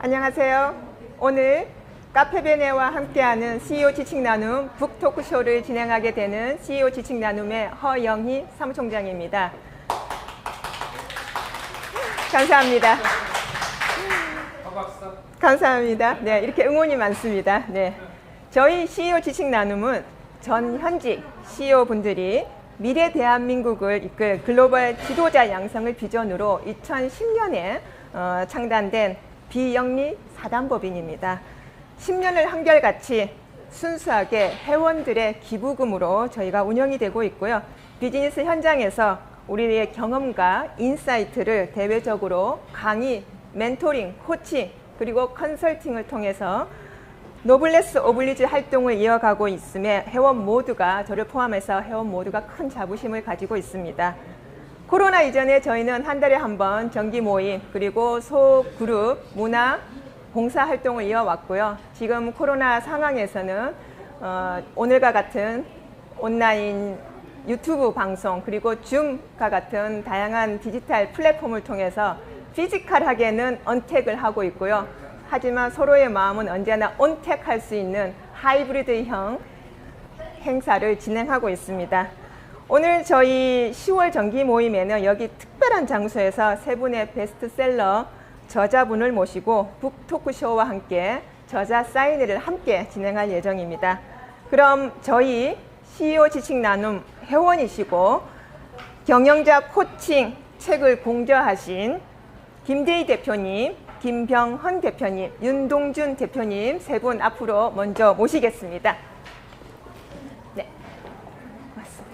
안녕하세요. 오늘 카페베네와 함께하는 CEO 지식 나눔 북토크쇼를 진행하게 되는 CEO 지식 나눔의 허영희 사무총장입니다. 감사합니다. 감사합니다. 네, 이렇게 응원이 많습니다. 네, 저희 CEO 지식 나눔은 전 현직 CEO 분들이 미래 대한민국을 이끌 글로벌 지도자 양성을 비전으로 2010년에 창단된 비영리 사단법인입니다. 10년을 한결같이 순수하게 회원들의 기부금으로 저희가 운영이 되고 있고요. 비즈니스 현장에서 우리의 경험과 인사이트를 대외적으로 강의, 멘토링, 코칭, 그리고 컨설팅을 통해서 노블레스 오블리주 활동을 이어가고 있음에 회원 모두가, 저를 포함해서 회원 모두가 큰 자부심을 가지고 있습니다. 코로나 이전에 저희는 한 달에 한 번 정기 모임, 그리고 소그룹, 문화, 봉사 활동을 이어왔고요. 지금 코로나 상황에서는 오늘과 같은 온라인 유튜브 방송, 그리고 줌과 같은 다양한 디지털 플랫폼을 통해서 피지컬하게는 언택을 하고 있고요. 하지만 서로의 마음은 언제나 온택할 수 있는 하이브리드형 행사를 진행하고 있습니다. 오늘 저희 10월 정기 모임에는 여기 특별한 장소에서 세 분의 베스트셀러 저자분을 모시고 북토크쇼와 함께 저자 사인회를 함께 진행할 예정입니다. 그럼 저희 CEO 지식 나눔 회원이시고 경영자 코칭 책을 공저하신 김대희 대표님, 김병헌 대표님, 윤동준 대표님 세 분 앞으로 먼저 모시겠습니다. 네, 맞습니다.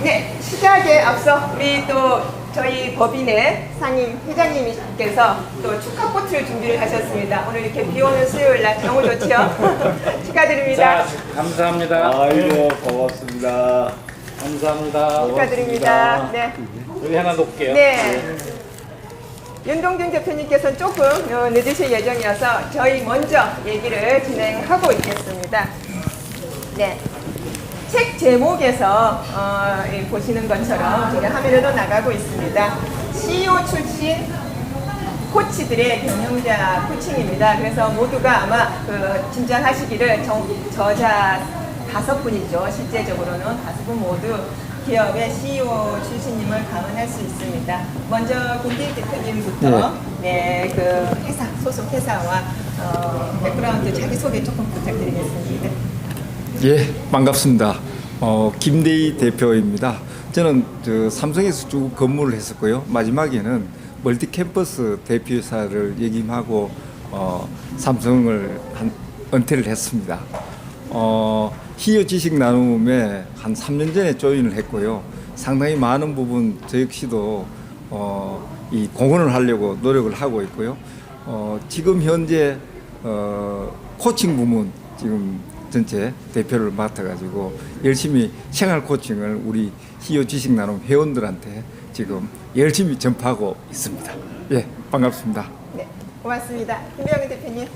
네, 시작에 앞서 우리 또 저희 법인의 상임 회장님께서 또 축하 꽃을 준비를 하셨습니다. 오늘 이렇게 비 오는 수요일 날 너무 좋지요? 축하드립니다. 자, 감사합니다. 아이고 고맙습니다. 감사합니다. 축하드립니다. 네. 여기 하나 놓을게요. 네. 윤동준 대표님께서는 조금 늦으실 예정이어서 저희 먼저 얘기를 진행하고 있겠습니다. 네. 책 제목에서 보시는 것처럼 제가 화면에도 나가고 있습니다. CEO 출신 코치들의 경영자 코칭입니다. 그래서 모두가 아마 짐작하시기를 저자 5분이죠. 실제적으로는 5분 모두 기업의 CEO 출신님을 감안할 수 있습니다. 먼저 김대희 대표님부터 네, 그 회사, 소속 회사와 백그라운드 자기소개 조금 부탁드리겠습니다. 예, 반갑습니다. 김대희 대표입니다. 저는 삼성에서 쭉 근무를 했었고요. 마지막에는 멀티캠퍼스 대표이사를 역임하고 삼성을 은퇴를 했습니다. CEO 지식 나눔에 한 3년 전에 조인을 했고요. 상당히 많은 부분 저 역시도 이 공헌을 하려고 노력을 하고 있고요. 지금 현재 코칭 부문 지금 전체 대표를 맡아가지고 열심히 생활 코칭을 우리 CEO 지식 나눔 회원들한테 지금 열심히 전파하고 있습니다. 예, 반갑습니다. 네, 고맙습니다. 김병헌 대표님.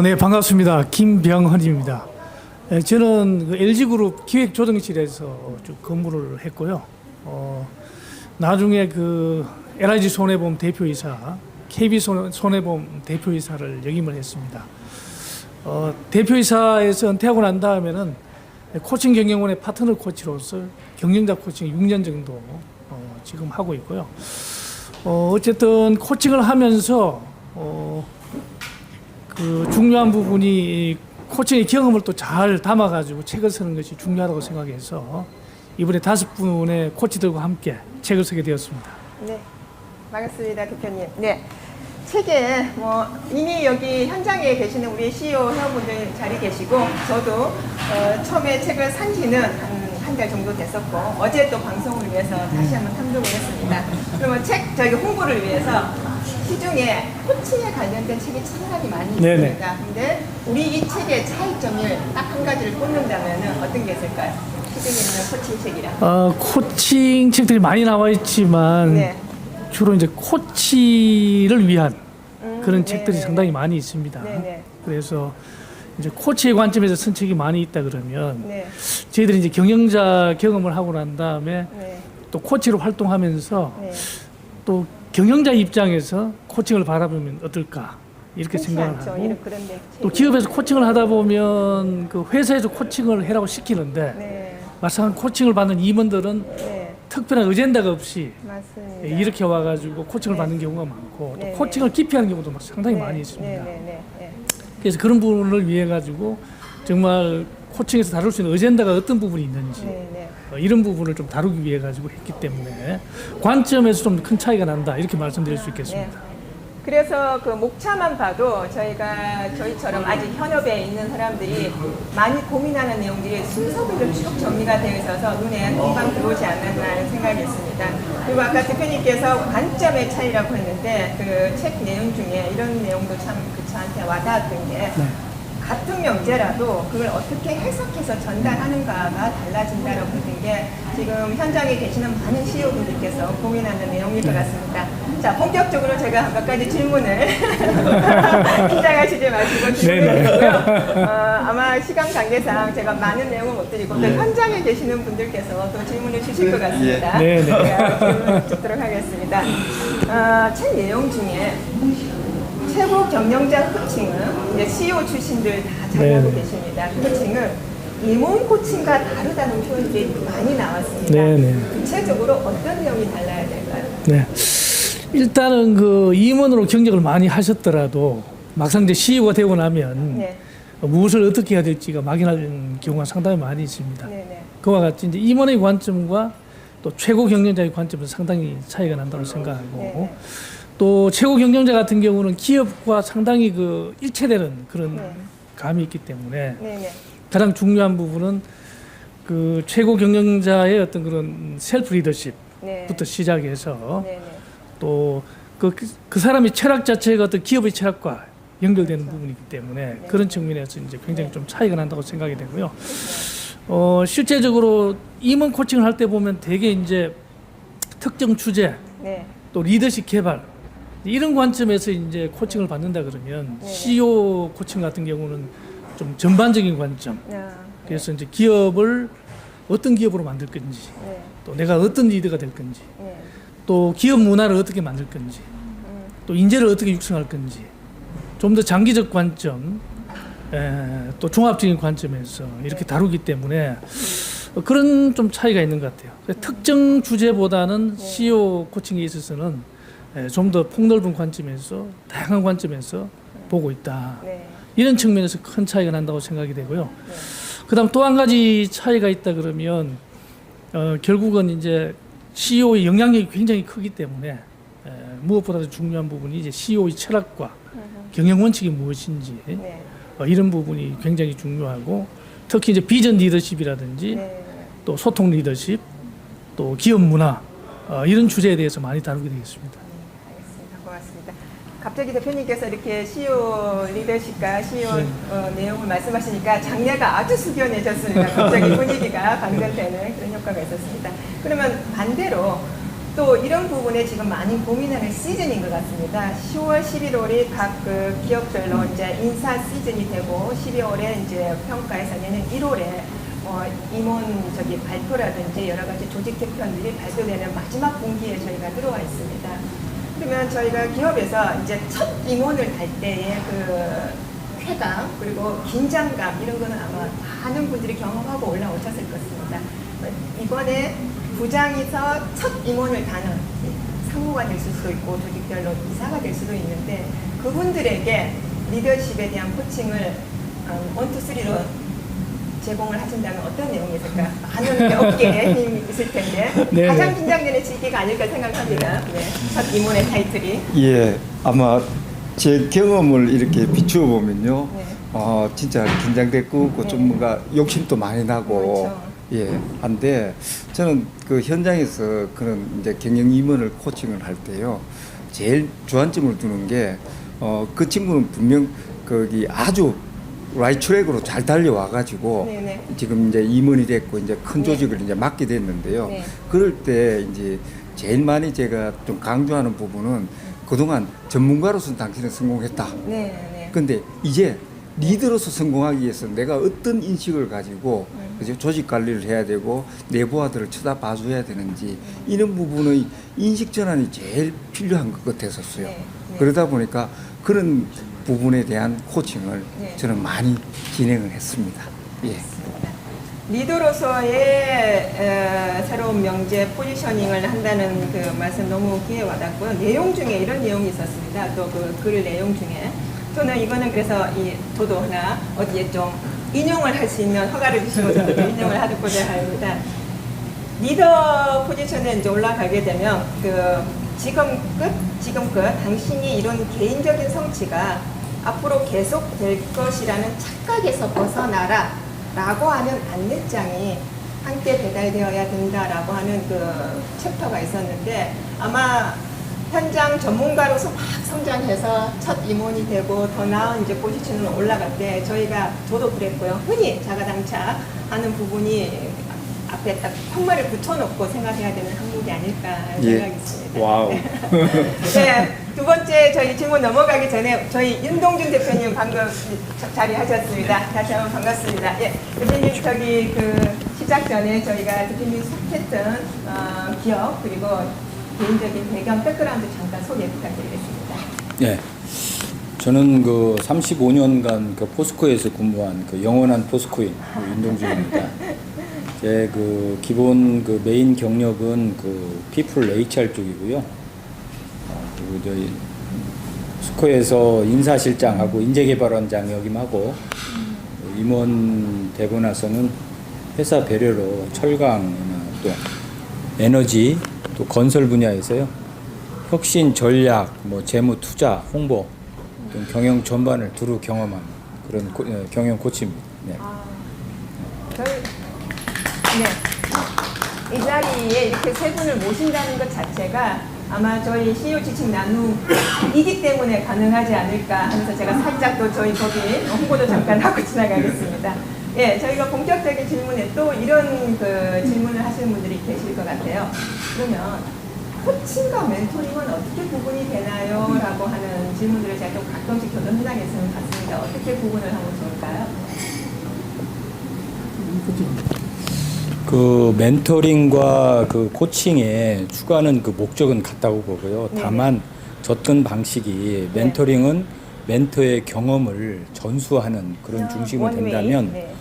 네, 반갑습니다. 김병헌입니다. 저는 LG그룹 기획조정실에서 쭉 근무를 했고요. 나중에 LIG 손해보험 대표이사, KB 손해보험 대표이사를 역임을 했습니다. 대표이사에서 은퇴하고 난 다음에는 코칭 경영원의 파트너 코치로서 경영자 코칭 6년 정도 지금 하고 있고요. 어쨌든 코칭을 하면서 중요한 부분이 코칭의 경험을 또 잘 담아가지고 책을 쓰는 것이 중요하다고 생각해서 이번에 5분의 코치들과 함께 책을 쓰게 되었습니다. 네, 반갑습니다, 대표님. 네, 책에 이미 여기 현장에 계시는 우리 CEO 회원분들 자리 계시고 저도 처음에 책을 산 지는 한 달 정도 됐었고 어제 또 방송을 위해서 다시 한번 탐독을 했습니다. 그러면 저희 홍보를 위해서 시중에 코칭에 관련된 책이 상당히 많이 있습니다. 근데 우리 이 책의 차이점을 딱 한 가지를 꼽는다면 어떤 게 있을까요? 시중에 있는 코칭 책이랑. 코칭 책들이 많이 나와 있지만 네. 주로 이제 코치를 위한 그런 책들이 네네. 상당히 많이 있습니다. 네네. 그래서 이제 코치의 관점에서 쓴 책이 많이 있다 그러면 네. 저희들이 이제 경영자 경험을 하고 난 다음에 네. 또 코치로 활동하면서 네. 또 경영자 입장에서 코칭을 바라보면 어떨까 이렇게 흔치 생각을 않죠. 하고 이런 그런데 또 기업에서 코칭을 하다 보면 그 회사에서 코칭을 해라고 시키는데 네, 막상 코칭을 받는 임원들은 네, 특별한 어젠다가 없이 맞습니다. 이렇게 와가지고 코칭을 네. 받는 경우가 많고 또 네, 코칭을 기피하는 경우도 막 상당히 네, 많이 있습니다. 네, 네, 네, 네. 그래서 그런 부분을 위해 가지고 정말 코칭에서 다룰 수 있는 어젠다가 어떤 부분이 있는지 네, 네. 이런 부분을 좀 다루기 위해 가지고 했기 때문에 관점에서 좀 큰 차이가 난다 이렇게 말씀드릴 수 있겠습니다. 네. 그래서 그 목차만 봐도 저희처럼 아직 현업에 있는 사람들이 많이 고민하는 내용들이 순서별로 쭉 정리가 되어 있어서 눈에 금방 들어오지 않았나 하는 생각이 있습니다. 그리고 아까 대표님께서 관점의 차이라고 했는데 그 책 내용 중에 이런 내용도 참 저한테 와닿았던 게 같은 명제라도 그걸 어떻게 해석해서 전달하는가가 달라진다라고 했던 게 지금 현장에 계시는 많은 CEO분들께서 고민하는 내용일 것 같습니다. 자, 본격적으로 제가 몇 가지 질문을 긴장하시지 마시고 질문을 드리고요. 아마 시간 관계상 제가 많은 내용을 못 드리고 또 현장에 계시는 분들께서 또 질문을 주실 것 같습니다. 네, 네. 제가 질문을 듣도록 하겠습니다. 책 내용 중에 최고 경영자 코칭은 이제 CEO 출신들 다 잘 알고 네. 계십니다. 코칭은 임원 코칭과 다르다는 표현들이 많이 나왔습니다. 네, 네. 구체적으로 어떤 내용이 달라야 될까요? 네. 일단은 그 임원으로 경력을 많이 하셨더라도 막상 이제 CEO가 되고 나면 네, 무엇을 어떻게 해야 될지가 막연한 경우가 상당히 많이 있습니다. 네, 네, 그와 같이 이제 임원의 관점과 또 최고 경영자의 관점은 상당히 차이가 난다고 생각하고 네. 또 최고 경영자 같은 경우는 기업과 상당히 그 일체되는 그런 네. 감이 있기 때문에 네, 네, 가장 중요한 부분은 그 최고 경영자의 어떤 그런 셀프 리더십부터 네, 시작해서 네, 네. 또 그 사람의 철학 자체가 어떤 기업의 철학과 연결되는 부분이기 때문에 그런 측면에서 이제 굉장히 좀 차이가 난다고 생각이 되고요. 실제적으로 임원 코칭을 할 때 보면 되게 이제 특정 주제 네. 또 리더십 개발 이런 관점에서 이제 코칭을 받는다 그러면 네. CEO 코칭 같은 경우는 좀 전반적인 관점. 아, 그래서 이제 기업을 어떤 기업으로 만들 건지, 네, 또 내가 어떤 리더가 될 건지, 네, 또 기업 문화를 어떻게 만들 건지, 또 인재를 어떻게 육성할 건지, 좀 더 장기적 관점, 또 종합적인 관점에서 이렇게 다루기 때문에 그런 좀 차이가 있는 것 같아요. 특정 주제보다는 CEO 코칭에 있어서는 좀 더 폭넓은 관점에서 다양한 관점에서 보고 있다. 네, 이런 측면에서 큰 차이가 난다고 생각이 되고요. 그다음 또 한 가지 차이가 있다 그러면 결국은 이제 CEO의 영향력이 굉장히 크기 때문에 무엇보다도 중요한 부분이 이제 CEO의 철학과 경영 원칙이 무엇인지 네, 이런 부분이 굉장히 중요하고 특히 이제 비전 리더십이라든지 네. 또 소통 리더십 또 기업 문화 이런 주제에 대해서 많이 다루게 되겠습니다. 알겠습니다. 고맙습니다. 갑자기 대표님께서 이렇게 CEO 리더십과 CEO 네. 내용을 말씀하시니까 장례가 아주 숙연해졌습니다. 갑자기 분위기가 반전되는 그런 효과가 있었습니다. 그러면 반대로 또 이런 부분에 지금 많이 고민하는 시즌인 것 같습니다. 10월, 11월이 각 그 기업별로 이제 인사 시즌이 되고 12월에 이제 평가에서 내년 1월에 임원 발표라든지 여러 가지 조직 개편들이 발표되는 마지막 분기에 저희가 들어와 있습니다. 그러면 저희가 기업에서 이제 첫 임원을 달 때의 그 쾌감 그리고 긴장감 이런 거는 아마 많은 분들이 경험하고 올라오셨을 것입니다. 이번에 부장에서 첫 임원을 다는 상무가 될 수도 있고 조직별로 이사가 될 수도 있는데 그분들에게 리더십에 대한 코칭을 1, 2, 3로 제공을 하신다면 어떤 내용이 있을까? 많은 어깨에 힘이 있을 텐데 네. 가장 긴장되는 시기가 아닐까 생각합니다. 네. 첫 임원의 타이틀이. 예, 아마 제 경험을 이렇게 비추어 보면요, 네. 진짜 긴장됐고 네. 좀 뭔가 욕심도 많이 나고, 그렇죠. 예, 한데 저는 그 현장에서 그런 이제 경영 임원을 코칭을 할 때요, 제일 주안점을 두는 게 그 친구는 분명 거기 아주 라이트 트랙으로 잘 달려와가지고 네네. 지금 이제 임원이 됐고 이제 큰 네. 조직을 이제 맡게 됐는데요. 네. 그럴 때 이제 제일 많이 제가 좀 강조하는 부분은 그동안 전문가로서는 당신은 성공했다. 네, 네. 근데 이제 리더로서 성공하기 위해서 내가 어떤 인식을 가지고 그죠? 조직 관리를 해야 되고 내부하들을 쳐다봐줘야 되는지 이런 부분의 인식 전환이 제일 필요한 것 같았었어요. 네, 네. 그러다 보니까 그런 부분에 대한 코칭을 네. 저는 많이 진행을 했습니다. 예. 리더로서의 새로운 명제 포지셔닝을 한다는 그 말씀 너무 귀에 와닿고요. 내용 중에 이런 내용이 있었습니다. 또 그 글 내용 중에 저는 이거는 그래서 저도 하나 어디에 좀 인용을 할 수 있는 허가를 주시고 저도 인용을 하고자 합니다. 리더 포지션에 이제 올라가게 되면 그 지금껏 당신이 이런 개인적인 성취가 앞으로 계속될 것이라는 착각에서 벗어나라 라고 하는 안내장이 함께 배달되어야 된다라고 하는 그 챕터가 있었는데 아마 현장 전문가로서 막 성장해서 첫 임원이 되고 더 나은 이제 포지션으로 올라갈 때 저도 그랬고요. 흔히 자가당착 하는 부분이 앞에 딱 푯말을 붙여놓고 생각해야 되는 항목이 아닐까 생각이 있습니다. 와우. 네, 두 번째 저희 질문 넘어가기 전에 저희 윤동준 대표님 방금 자리하셨습니다. 다시 한번 반갑습니다. 예, 대표님 저기 그 시작 전에 저희가 대표님 속했던 기억 그리고 개인적인 배경 백그라운드 잠깐 소개 부탁드리겠습니다. 네, 저는 그 35년간 그 포스코에서 근무한 그 영원한 포스코인 윤동준입니다. 제 그 기본 그 메인 경력은 그 피플 HR 쪽이고요. 그리고 저희 스코에서 인사실장하고 인재개발원장 역임하고 임원 되고 나서는 회사 배려로 철강이나 또 에너지 또 건설 분야에서요 혁신 전략, 뭐 재무 투자, 홍보 등 경영 전반을 두루 경험한 그런 경영 코치입니다. 네. 이 자리에 이렇게 세 분을 모신다는 것 자체가 아마 저희 CEO 지식 나눔이기 때문에 가능하지 않을까 하면서 제가 살짝 또 저희 거기 홍보도 잠깐 하고 지나가겠습니다. 예, 저희가 본격적인 질문에 또 이런 그 질문을 하시는 분들이 계실 것 같아요. 그러면 코칭과 멘토링은 어떻게 구분이 되나요? 라고 하는 질문들을 제가 좀 가끔씩 교도 현장에서는 받습니다. 어떻게 구분을 하면 좋을까요? 그 멘토링과 그 코칭에 추구하는 그 목적은 같다고 보고요. 네네. 다만 접근 방식이 멘토링은 멘토의 경험을 전수하는 그런 중심으로 원웨이. 된다면 네.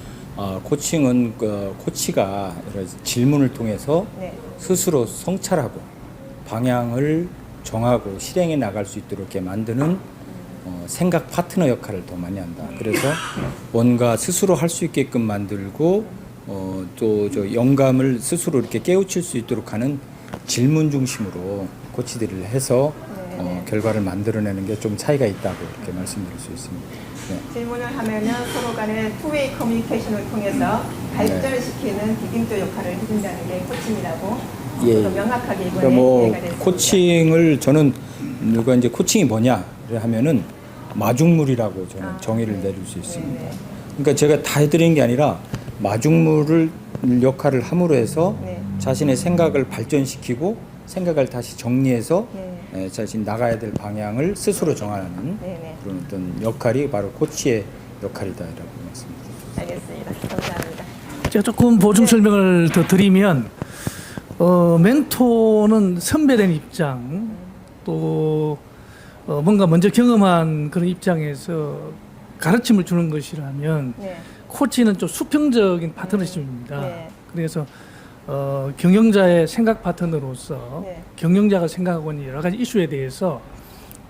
코칭은 그 코치가 여러 가지 질문을 통해서 네. 스스로 성찰하고 방향을 정하고 실행해 나갈 수 있도록 이렇게 만드는 생각 파트너 역할을 더 많이 한다. 그래서 뭔가 스스로 할 수 있게끔 만들고 또 저 영감을 스스로 이렇게 깨우칠 수 있도록 하는 질문 중심으로 코치들을 해서 결과를 만들어내는 게 좀 차이가 있다고 이렇게 말씀드릴 수 있습니다. 네. 질문을 하면은 서로 간의 투웨이 커뮤니케이션을 통해서 발전시키는 디딤돌 역할을 해준다는 게 코칭이라고 또 명확하게 이번에 그러니까 뭐 이해가 됐습니다. 코칭을 저는 누가 이제 코칭이 뭐냐를 하면은 마중물이라고 저는 정의를 내릴 수 있습니다. 네. 그러니까 제가 다 해드리는 게 아니라 마중물을 역할을 함으로 해서 네. 자신의 생각을 발전시키고 생각을 다시 정리해서 네. 자신 나가야 될 방향을 스스로 정하는 네. 그런 어떤 역할이 바로 코치의 역할이다라고 말씀드립니다. 알겠습니다. 감사합니다. 제가 조금 보충 설명을 더 드리면 멘토는 선배된 입장 또 뭔가 먼저 경험한 그런 입장에서 가르침을 주는 것이라면 네. 코치는 좀 수평적인 파트너십입니다. 네. 그래서 경영자의 생각 파트너로서 네. 경영자가 생각하고 있는 여러 가지 이슈에 대해서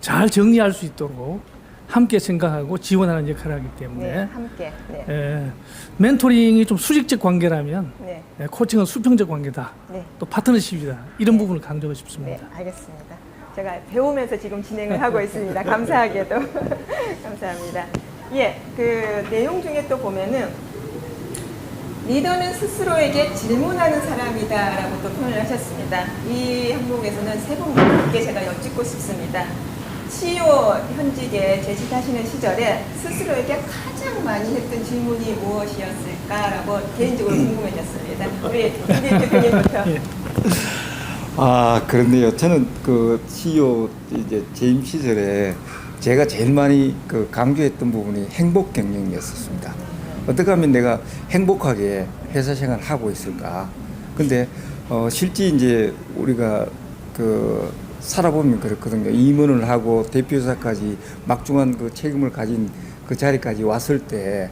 잘 정리할 수 있도록 함께 생각하고 지원하는 역할을 하기 때문에 네. 함께. 네. 멘토링이 좀 수직적 관계라면 네. 코칭은 수평적 관계다. 네. 또 파트너십이다. 이런 부분을 강조하고 싶습니다. 네, 알겠습니다. 제가 배우면서 지금 진행을 하고 있습니다. 감사하게도. 감사합니다. 예, 그 내용 중에 또 보면은 리더는 스스로에게 질문하는 사람이다라고 또 표현을 하셨습니다. 이 항목에서는 세 분께 제가 여쭙고 싶습니다. CEO 현직에 재직하시는 시절에 스스로에게 가장 많이 했던 질문이 무엇이었을까라고 개인적으로 궁금해졌습니다. 우리 김대희 대표님부터. 아, 그렇네요. 저는 그 CEO 이제 재임 시절에 제가 제일 많이 그 강조했던 부분이 행복 경영이었습니다. 어떻게 하면 내가 행복하게 회사 생활을 하고 있을까? 근데 실제 이제 우리가 그 살아보면 그렇거든요. 임원을 하고 대표이사까지 막중한 그 책임을 가진 그 자리까지 왔을 때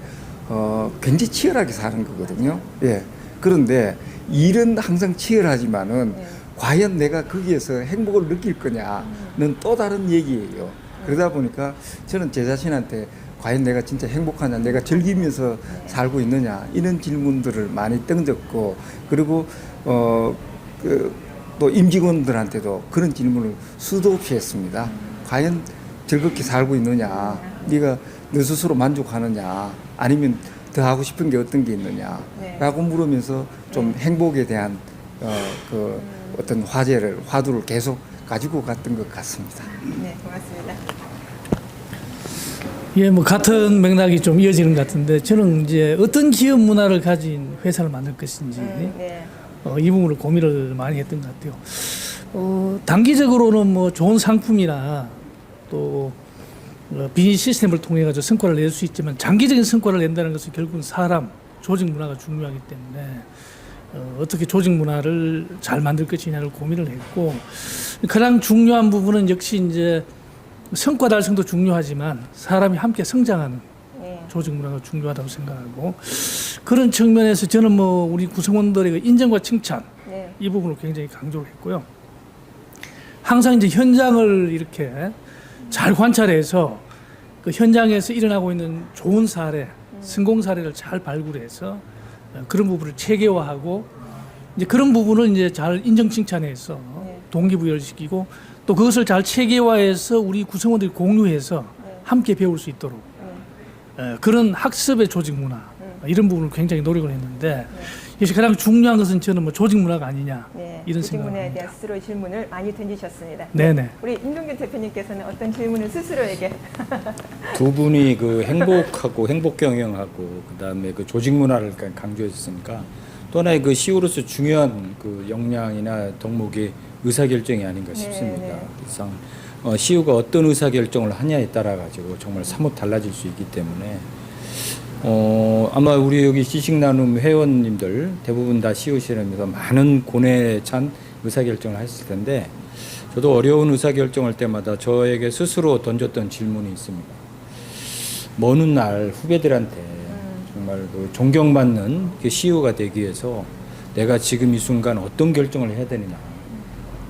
굉장히 치열하게 사는 거거든요. 예. 그런데 일은 항상 치열하지만은 과연 내가 거기에서 행복을 느낄 거냐는 또 다른 얘기예요. 그러다 보니까 저는 제 자신한테 과연 내가 진짜 행복하냐, 내가 즐기면서 살고 있느냐 이런 질문들을 많이 던졌고, 그리고 또 임직원들한테도 그런 질문을 수도 없이 했습니다. 과연 즐겁게 살고 있느냐, 네가 너 스스로 만족하느냐, 아니면 더 하고 싶은 게 어떤 게 있느냐라고 물으면서 좀 행복에 대한 그 어떤 화두를 계속 가지고 갔던 것 같습니다. 네, 고맙습니다. 예, 뭐 같은 맥락이 좀 이어지는 것 같은데 저는 이제 어떤 기업 문화를 가진 회사를 만들 것인지 네. 이 부분을 고민을 많이 했던 것 같아요. 단기적으로는 뭐 좋은 상품이나 또 비즈니스 시스템을 통해 가지고 성과를 낼 수 있지만 장기적인 성과를 낸다는 것은 결국은 사람, 조직 문화가 중요하기 때문에 어떻게 조직 문화를 잘 만들 것이냐를 고민을 했고, 가장 중요한 부분은 역시 이제 성과 달성도 중요하지만 사람이 함께 성장하는 조직 문화가 중요하다고 생각하고, 그런 측면에서 저는 뭐 우리 구성원들의 인정과 칭찬 이 부분을 굉장히 강조를 했고요. 항상 이제 현장을 이렇게 잘 관찰해서 그 현장에서 일어나고 있는 좋은 사례, 성공 사례를 잘 발굴해서 그런 부분을 체계화하고 이제 그런 부분을 이제 잘 인정 칭찬해서 동기부여를 시키고, 또 그것을 잘 체계화해서 우리 구성원들이 공유해서 함께 배울 수 있도록 그런 학습의 조직 문화 이런 부분을 굉장히 노력을 했는데, 이것이 가장 중요한 것은 저는 뭐 조직 문화가 아니냐 이런 조직 문화에 생각입니다. 대한 스스로 질문을 많이 던지셨습니다. 네네. 우리 임동균 대표님께서는 어떤 질문을 스스로에게 두 분이 그 행복하고 행복 경영하고 그다음에 그 조직 문화를 강조했으니까 또 하나의 그 CEO로서 중요한 그 역량이나 덕목이 의사결정이 아닌가 싶습니다. 그래서 CEO가 어떤 의사결정을 하냐에 따라 가지고 정말 사뭇 달라질 수 있기 때문에 아마 우리 여기 지식나눔 회원님들 대부분 다 CEO시라면서 많은 고뇌에 찬 의사결정을 하셨을 텐데, 저도 어려운 의사결정할 때마다 저에게 스스로 던졌던 질문이 있습니다. 먼 훗날 후배들한테 정말 그 존경받는 CEO가 되기 위해서 내가 지금 이 순간 어떤 결정을 해야 되느냐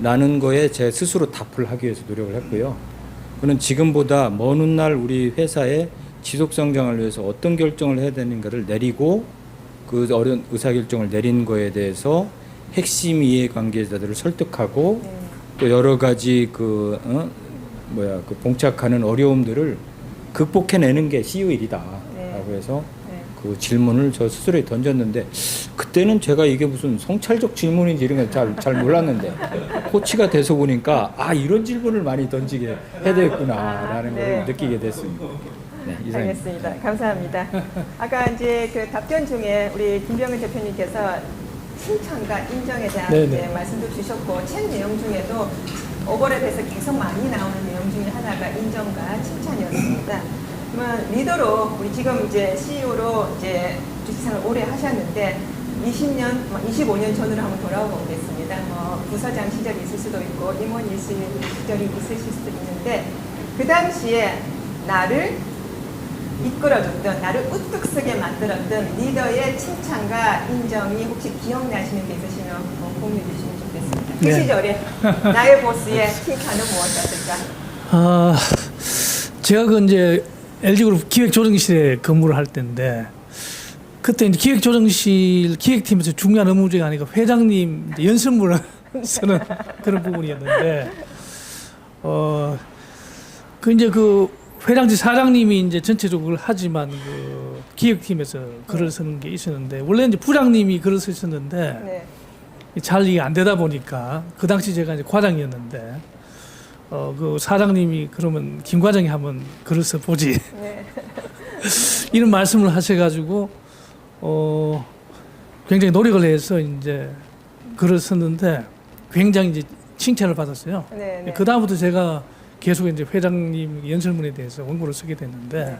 라는 거에 제 스스로 답을 하기 위해서 노력을 했고요. 그는 지금보다 먼 훗날 우리 회사의 지속 성장을 위해서 어떤 결정을 해야 되는가를 내리고 그 어려운 의사결정을 내린 거에 대해서 핵심 이해관계자들을 설득하고 또 여러 가지 그 봉착하는 어려움들을 극복해내는 게 CEO 일이다라고 해서 그 질문을 저 스스로에 던졌는데, 그때는 제가 이게 무슨 성찰적 질문인지 이런 걸 잘 몰랐는데 코치가 돼서 보니까 이런 질문을 많이 던지게 해야 되겠구나라는 걸 느끼게 됐습니다. 네, 이상입니다. 알겠습니다. 감사합니다. 아까 이제 그 답변 중에 우리 김병은 대표님께서 칭찬과 인정에 대한 이제 말씀도 주셨고, 책 내용 중에도 오버랩에서 계속 많이 나오는 내용 중에 하나가 인정과 칭찬이었습니다. 그러면 리더로 우리 지금 이제 CEO로 이제 주식생활 오래 하셨는데 20년, 25년 전으로 한번 돌아가 보겠습니다. 부서장 시절이 있을 수도 있고 임원 시절이 있으실 수도 있는데, 그 당시에 나를 이끌어줬던, 나를 우뚝 서게 만들었던 리더의 칭찬과 인정이 혹시 기억나시는 게 있으시면 공유해 주시면 좋겠습니다. 그 시절에 나의 보스의 칭찬은 무엇이었을까? 제가 그 이제 LG그룹 기획조정실에 근무를 할 때인데, 그때 이제 기획조정실 기획팀에서 중요한 업무 중에 하나가 회장님 연설문을 쓰는 그런 부분이었는데, 그 이제 그 회장직 사장님이 이제 전체적으로 하지만 그 기획팀에서 글을 쓰는 게 있었는데, 원래 이제 부장님이 글을 쓰셨는데 잘 이게 안 되다 보니까 그 당시 제가 이제 과장이었는데 그 사장님이 그러면 김 과장이 한번 글을 써보지 이런 말씀을 하셔가지고 굉장히 노력을 해서 이제 글을 썼는데 굉장히 이제 칭찬을 받았어요. 그 다음부터 제가 계속 이제 회장님 연설문에 대해서 원고를 쓰게 됐는데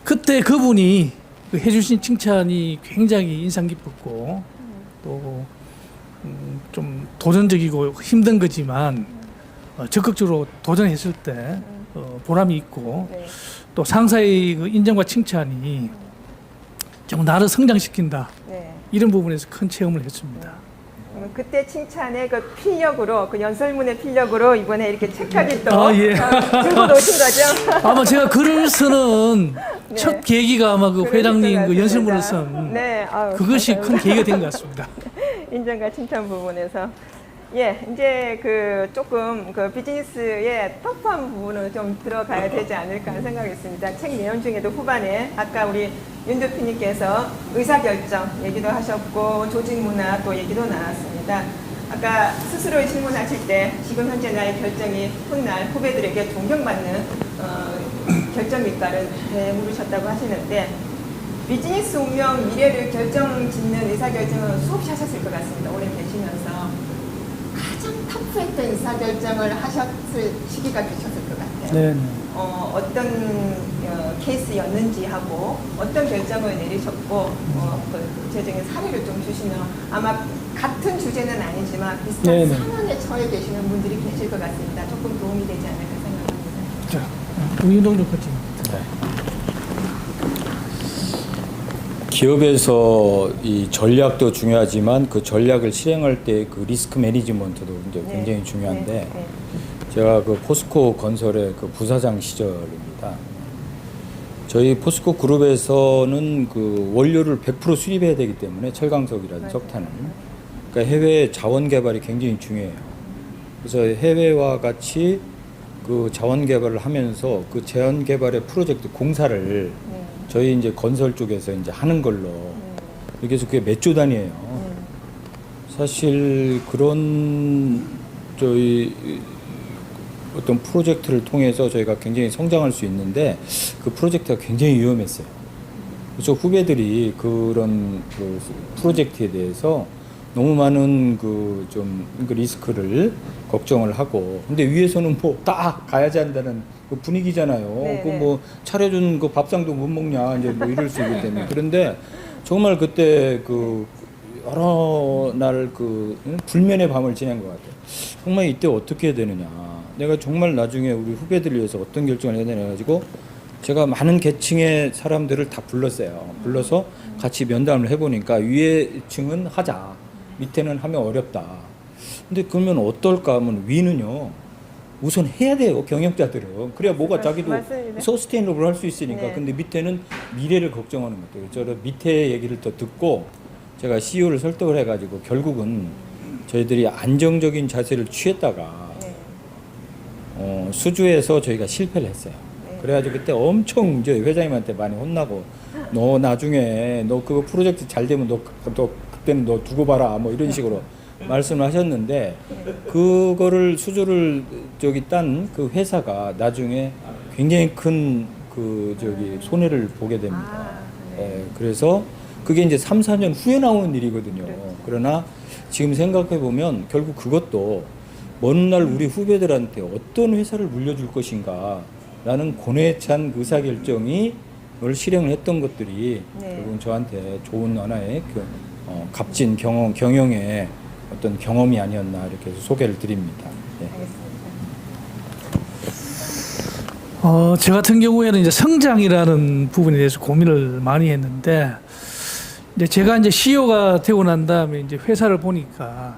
그때 그분이 그 해주신 칭찬이 굉장히 인상 깊었고 또 좀 도전적이고 힘든 거지만 적극적으로 도전했을 때 보람이 있고 네. 또 상사의 그 인정과 칭찬이 좀 나를 성장시킨다 네. 이런 부분에서 큰 체험을 했습니다. 그러면 그때 칭찬의 그 필력으로, 그 연설문의 필력으로 이번에 이렇게 책까지 또 예. 들고 오신 거죠? 아마 제가 글을 쓰는 네. 첫 계기가 아마 그 그러실 회장님 것 그 같습니다. 연설문을 쓴 네, 아유, 그것이 큰 감사합니다. 계기가 된 것 같습니다. 인정과 칭찬 부분에서 이제 그 조금 그 비즈니스의 터프한 부분을 좀 들어가야 되지 않을까 하는 생각이 있습니다. 책 내용 중에도 후반에 아까 우리 윤 대표님께서 의사결정 얘기도 하셨고 조직 문화 또 얘기도 나왔습니다. 아까 스스로 질문하실 때 지금 현재 나의 결정이 훗날 후배들에게 존경받는 결정일까를 물으셨다고 하시는데 비즈니스 운명 미래를 결정짓는 의사결정은 수없이 하셨을 것 같습니다. 오래 계시면서 가장 터프했던 의사결정을 하셨을 시기가 되셨을 것 같아요. 네. 어떤 케이스였는지 하고 어떤 결정을 내리셨고 그 구체적인 사례를 좀 주시면 아마 같은 주제는 아니지만 비슷한 네네. 상황에 처해 계시는 분들이 계실 것 같습니다. 조금 도움이 되지 않을까 생각합니다. 자, 우윤동조 코치. 기업에서 이 전략도 중요하지만 그 전략을 실행할 때 그 리스크 매니지먼트도 이제 네. 굉장히 중요한데 네. 제가 그 포스코 건설의 그 부사장 시절입니다. 저희 포스코 그룹에서는 그 원료를 100% 수입해야 되기 때문에 철강석이라든지 석탄을 그러니까 해외 자원 개발이 굉장히 중요해요. 그래서 해외와 같이 그 자원 개발을 하면서 그 자원 개발의 프로젝트 공사를 저희 이제 건설 쪽에서 이제 하는 걸로 이렇게 해서 그게 몇 조 단위예요. 사실 그런 저희 어떤 프로젝트를 통해서 저희가 굉장히 성장할 수 있는데 그 프로젝트가 굉장히 위험했어요. 그래서 후배들이 그런 그 프로젝트에 대해서 너무 많은 그 좀 그 리스크를 걱정을 하고 근데 위에서는 뭐 딱 가야지 한다는 그 분위기잖아요. 네, 그 네. 뭐 차려준 그 밥상도 못 먹냐 이제 뭐 이럴 수 있기 때문에 그런데 정말 그때 그 여러 날 그 불면의 밤을 지낸 것 같아요. 정말 이때 어떻게 해야 되느냐. 내가 정말 나중에 우리 후배들을 위해서 어떤 결정을 해야 되냐 해가지고 제가 많은 계층의 사람들을 다 불렀어요. 불러서 같이 면담을 해보니까 위에 층은 하자. 밑에는 하면 어렵다. 근데 그러면 어떨까 하면 위는요. 우선 해야 돼요. 경영자들은. 그래야 뭐가 자기도 맞습니다. 서스테이너블 할 수 있으니까. 네. 근데 밑에는 미래를 걱정하는 것들. 저 밑에 얘기를 더 듣고 제가 CEO를 설득을 해가지고 결국은 저희들이 안정적인 자세를 취했다가 네. 수주에서 저희가 실패를 했어요. 네. 그래가지고 그때 엄청 이제 회장님한테 많이 혼나고 너 나중에 너 그거 프로젝트 잘 되면 너 그때는 너 두고 봐라 뭐 이런 식으로 말씀을 하셨는데 그거를 수주를 저기 딴 그 회사가 나중에 굉장히 큰 그 저기 손해를 보게 됩니다. 예, 그래서 그게 이제 3, 4년 후에 나오는 일이거든요. 그러나 지금 생각해 보면 결국 그것도 먼 날 우리 후배들한테 어떤 회사를 물려줄 것인가 라는 고뇌에 찬 의사결정이 을 실행을 했던 것들이 네. 결국은 저한테 좋은 하나의 값진 경영의 어떤 경험이 아니었나 이렇게 해서 소개를 드립니다. 예. 저 같은 경우에는 이제 성장이라는 부분에 대해서 고민을 많이 했는데, 이제 제가 이제 CEO가 되고 난 다음에 이제 회사를 보니까,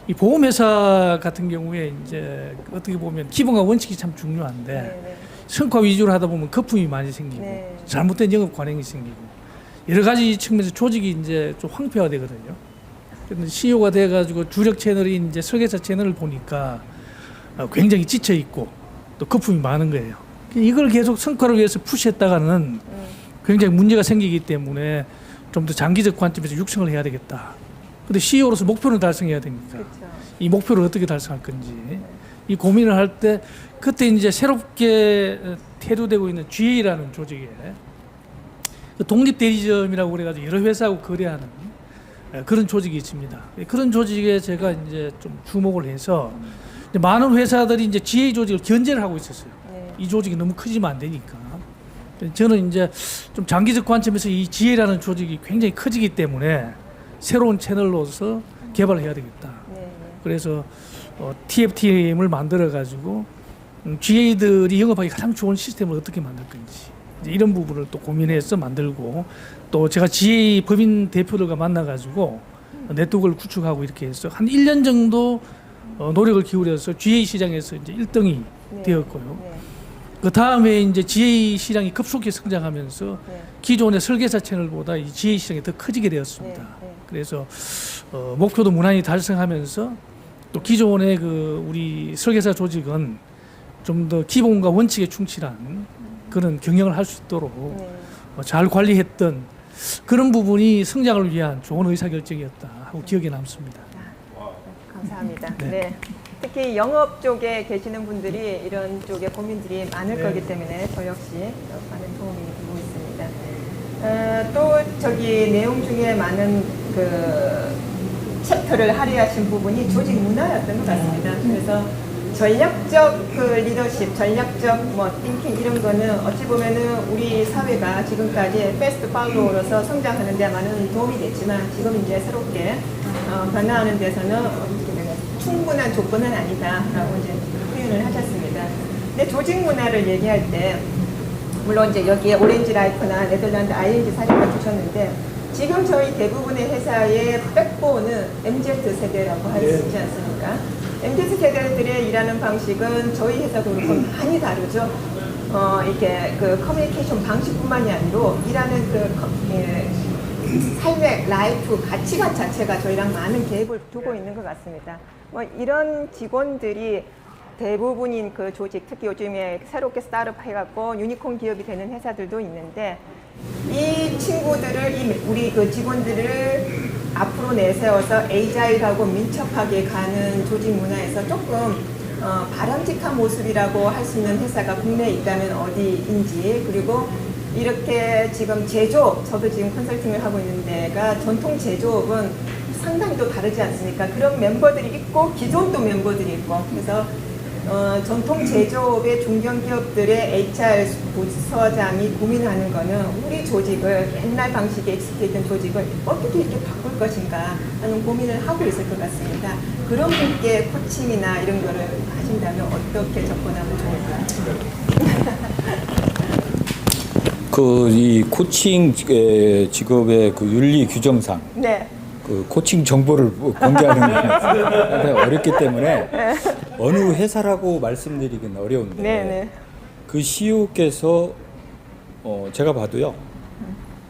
이 보험회사 같은 경우에 이제 어떻게 보면 기본과 원칙이 참 중요한데, 네. 성과 위주로 하다 보면 거품이 많이 생기고, 네. 잘못된 영업 관행이 생기고, 여러 가지 측면에서 조직이 이제 좀 황폐화되거든요. 그런데 CEO가 돼가지고 주력 채널이 이제 설계사 채널을 보니까 굉장히 지쳐 있고, 또 거품이 많은 거예요. 이걸 계속 성과를 위해서 푸시했다가는 굉장히 문제가 생기기 때문에 좀 더 장기적 관점에서 육성을 해야 되겠다. 근데 CEO로서 목표를 달성해야 되니까 그렇죠. 이 목표를 어떻게 달성할 건지 이 고민을 할 때 그때 이제 새롭게 태도되고 있는 GA라는 조직에 그 독립대리점이라고 그래가지고 여러 회사하고 거래하는 그런 조직이 있습니다. 그런 조직에 제가 이제 좀 주목을 해서 이제 많은 회사들이 이제 GA 조직을 견제를 하고 있었어요. 네. 이 조직이 너무 커지면 안 되니까. 저는 이제 좀 장기적 관점에서 이 GA라는 조직이 굉장히 커지기 때문에 새로운 채널로서 개발을 해야 되겠다. 네. 그래서 TF팀을 만들어 가지고 GA들이 영업하기 가장 좋은 시스템을 어떻게 만들 건지 이제 이런 부분을 또 고민해서 만들고 또 제가 GA 법인 대표들과 만나 가지고 네트워크를 구축하고 이렇게 해서 한 1년 정도 노력을 기울여서 GA 시장에서 이제 1등이 네. 되었고요. 네. 그 다음에 이제 GA 시장이 급속히 성장하면서 네. 기존의 설계사 채널보다 이 GA 시장이 더 커지게 되었습니다. 네, 네. 그래서 목표도 무난히 달성하면서 또 기존의 그 우리 설계사 조직은 좀 더 기본과 원칙에 충실한 그런 경영을 할 수 있도록 네. 잘 관리했던 그런 부분이 성장을 위한 좋은 의사결정이었다 하고 기억에 남습니다. 감사합니다. 네. 네. 특히 영업 쪽에 계시는 분들이 이런 쪽에 고민들이 많을 네. 거기 때문에 저 역시 많은 도움이 되고 있습니다. 또 저기 내용 중에 많은 그 챕터를 할애하신 부분이 조직 문화였던 것 같습니다. 그래서 전략적 그 리더십, 전략적 뭐 띵킹 이런 거는 어찌 보면은 우리 사회가 지금까지 패스트 팔로우로서 성장하는 데 많은 도움이 됐지만 지금 이제 새롭게 변화하는 데서는 충분한 조건은 아니다라고 이제 표현을 하셨습니다. 근데 조직 문화를 얘기할 때 물론 이제 여기에 오렌지 라이프나 네덜란드 ING 사례가 주셨는데 지금 저희 대부분의 회사의 백보는 MZ 세대라고 할 수 있지 않습니까? MZ 세대들의 일하는 방식은 저희 회사도 그렇고 많이 다르죠. 이렇게 그 커뮤니케이션 방식뿐만이 아니라 일하는 삶의 라이프 가치관 자체가 저희랑 많은 갭을 두고 있는 것 같습니다. 뭐 이런 직원들이 대부분인 그 조직, 특히 요즘에 새롭게 스타트업 해갖고 유니콘 기업이 되는 회사들도 있는데 이 친구들을, 우리 그 직원들을 앞으로 내세워서 에이자일하고 민첩하게 가는 조직 문화에서 조금 바람직한 모습이라고 할 수 있는 회사가 국내에 있다면 어디인지, 그리고 이렇게 지금 제조업, 저도 지금 컨설팅을 하고 있는 데가 전통 제조업은 상당히 또 다르지 않습니까? 그런 멤버들이 있고 기존 또 멤버들이 있고, 그래서 전통 제조업의 중견기업들의 HR 부서장이 고민하는 거는 우리 조직을, 옛날 방식에 익숙해있던 조직을 어떻게 이렇게 바꿀 것인가 하는 고민을 하고 있을 것 같습니다. 그런 분께 코칭이나 이런 거를 하신다면 어떻게 접근하면 좋을까요? 이 코칭 직업의 그 윤리 규정상 네. 그 코칭 정보를 공개하는 건 상당히 어렵기 때문에 어느 회사라고 말씀드리긴 어려운데 네. 그 CEO께서 제가 봐도요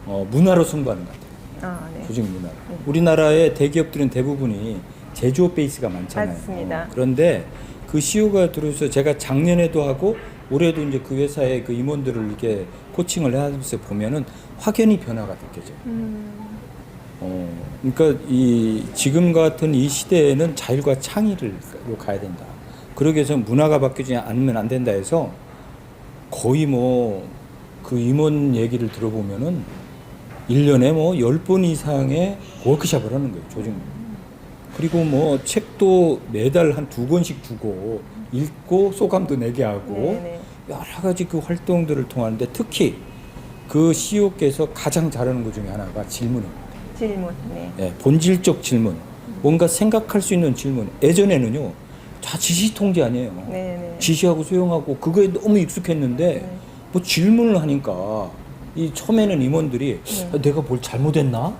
문화로 승부하는 것 같아요. 네. 조직 문화로. 우리나라의 대기업들은 대부분이 제조업 베이스가 많잖아요. 맞습니다. 그런데 그 CEO가 들어서 제가 작년에도 하고 올해도 이제 그 회사의 그 임원들을 이렇게 코칭을 하면서 보면은 확연히 변화가 느껴져요. 그러니까 이 지금 같은 이 시대에는 자율과 창의로 가야 된다. 그러기 위해서 문화가 바뀌지 않으면 안 된다 해서 거의 뭐 그 임원 얘기를 들어보면은 1년에 뭐 10번 이상의 워크숍을 하는 거예요, 조직. 그리고 뭐 책도 매달 한 2권씩 주고 읽고 소감도 내게 하고 네네. 여러 가지 그 활동들을 통하는데 특히 그 CEO께서 가장 잘하는 것 중에 하나가 질문입니다. 질문. 네. 예, 본질적 질문, 뭔가 생각할 수 있는 질문. 예전에는요, 다 지시 통제 아니에요. 네네. 지시하고 수용하고 그거에 너무 익숙했는데 네. 뭐 질문을 하니까 이 처음에는 임원들이 내가 뭘 잘못했나?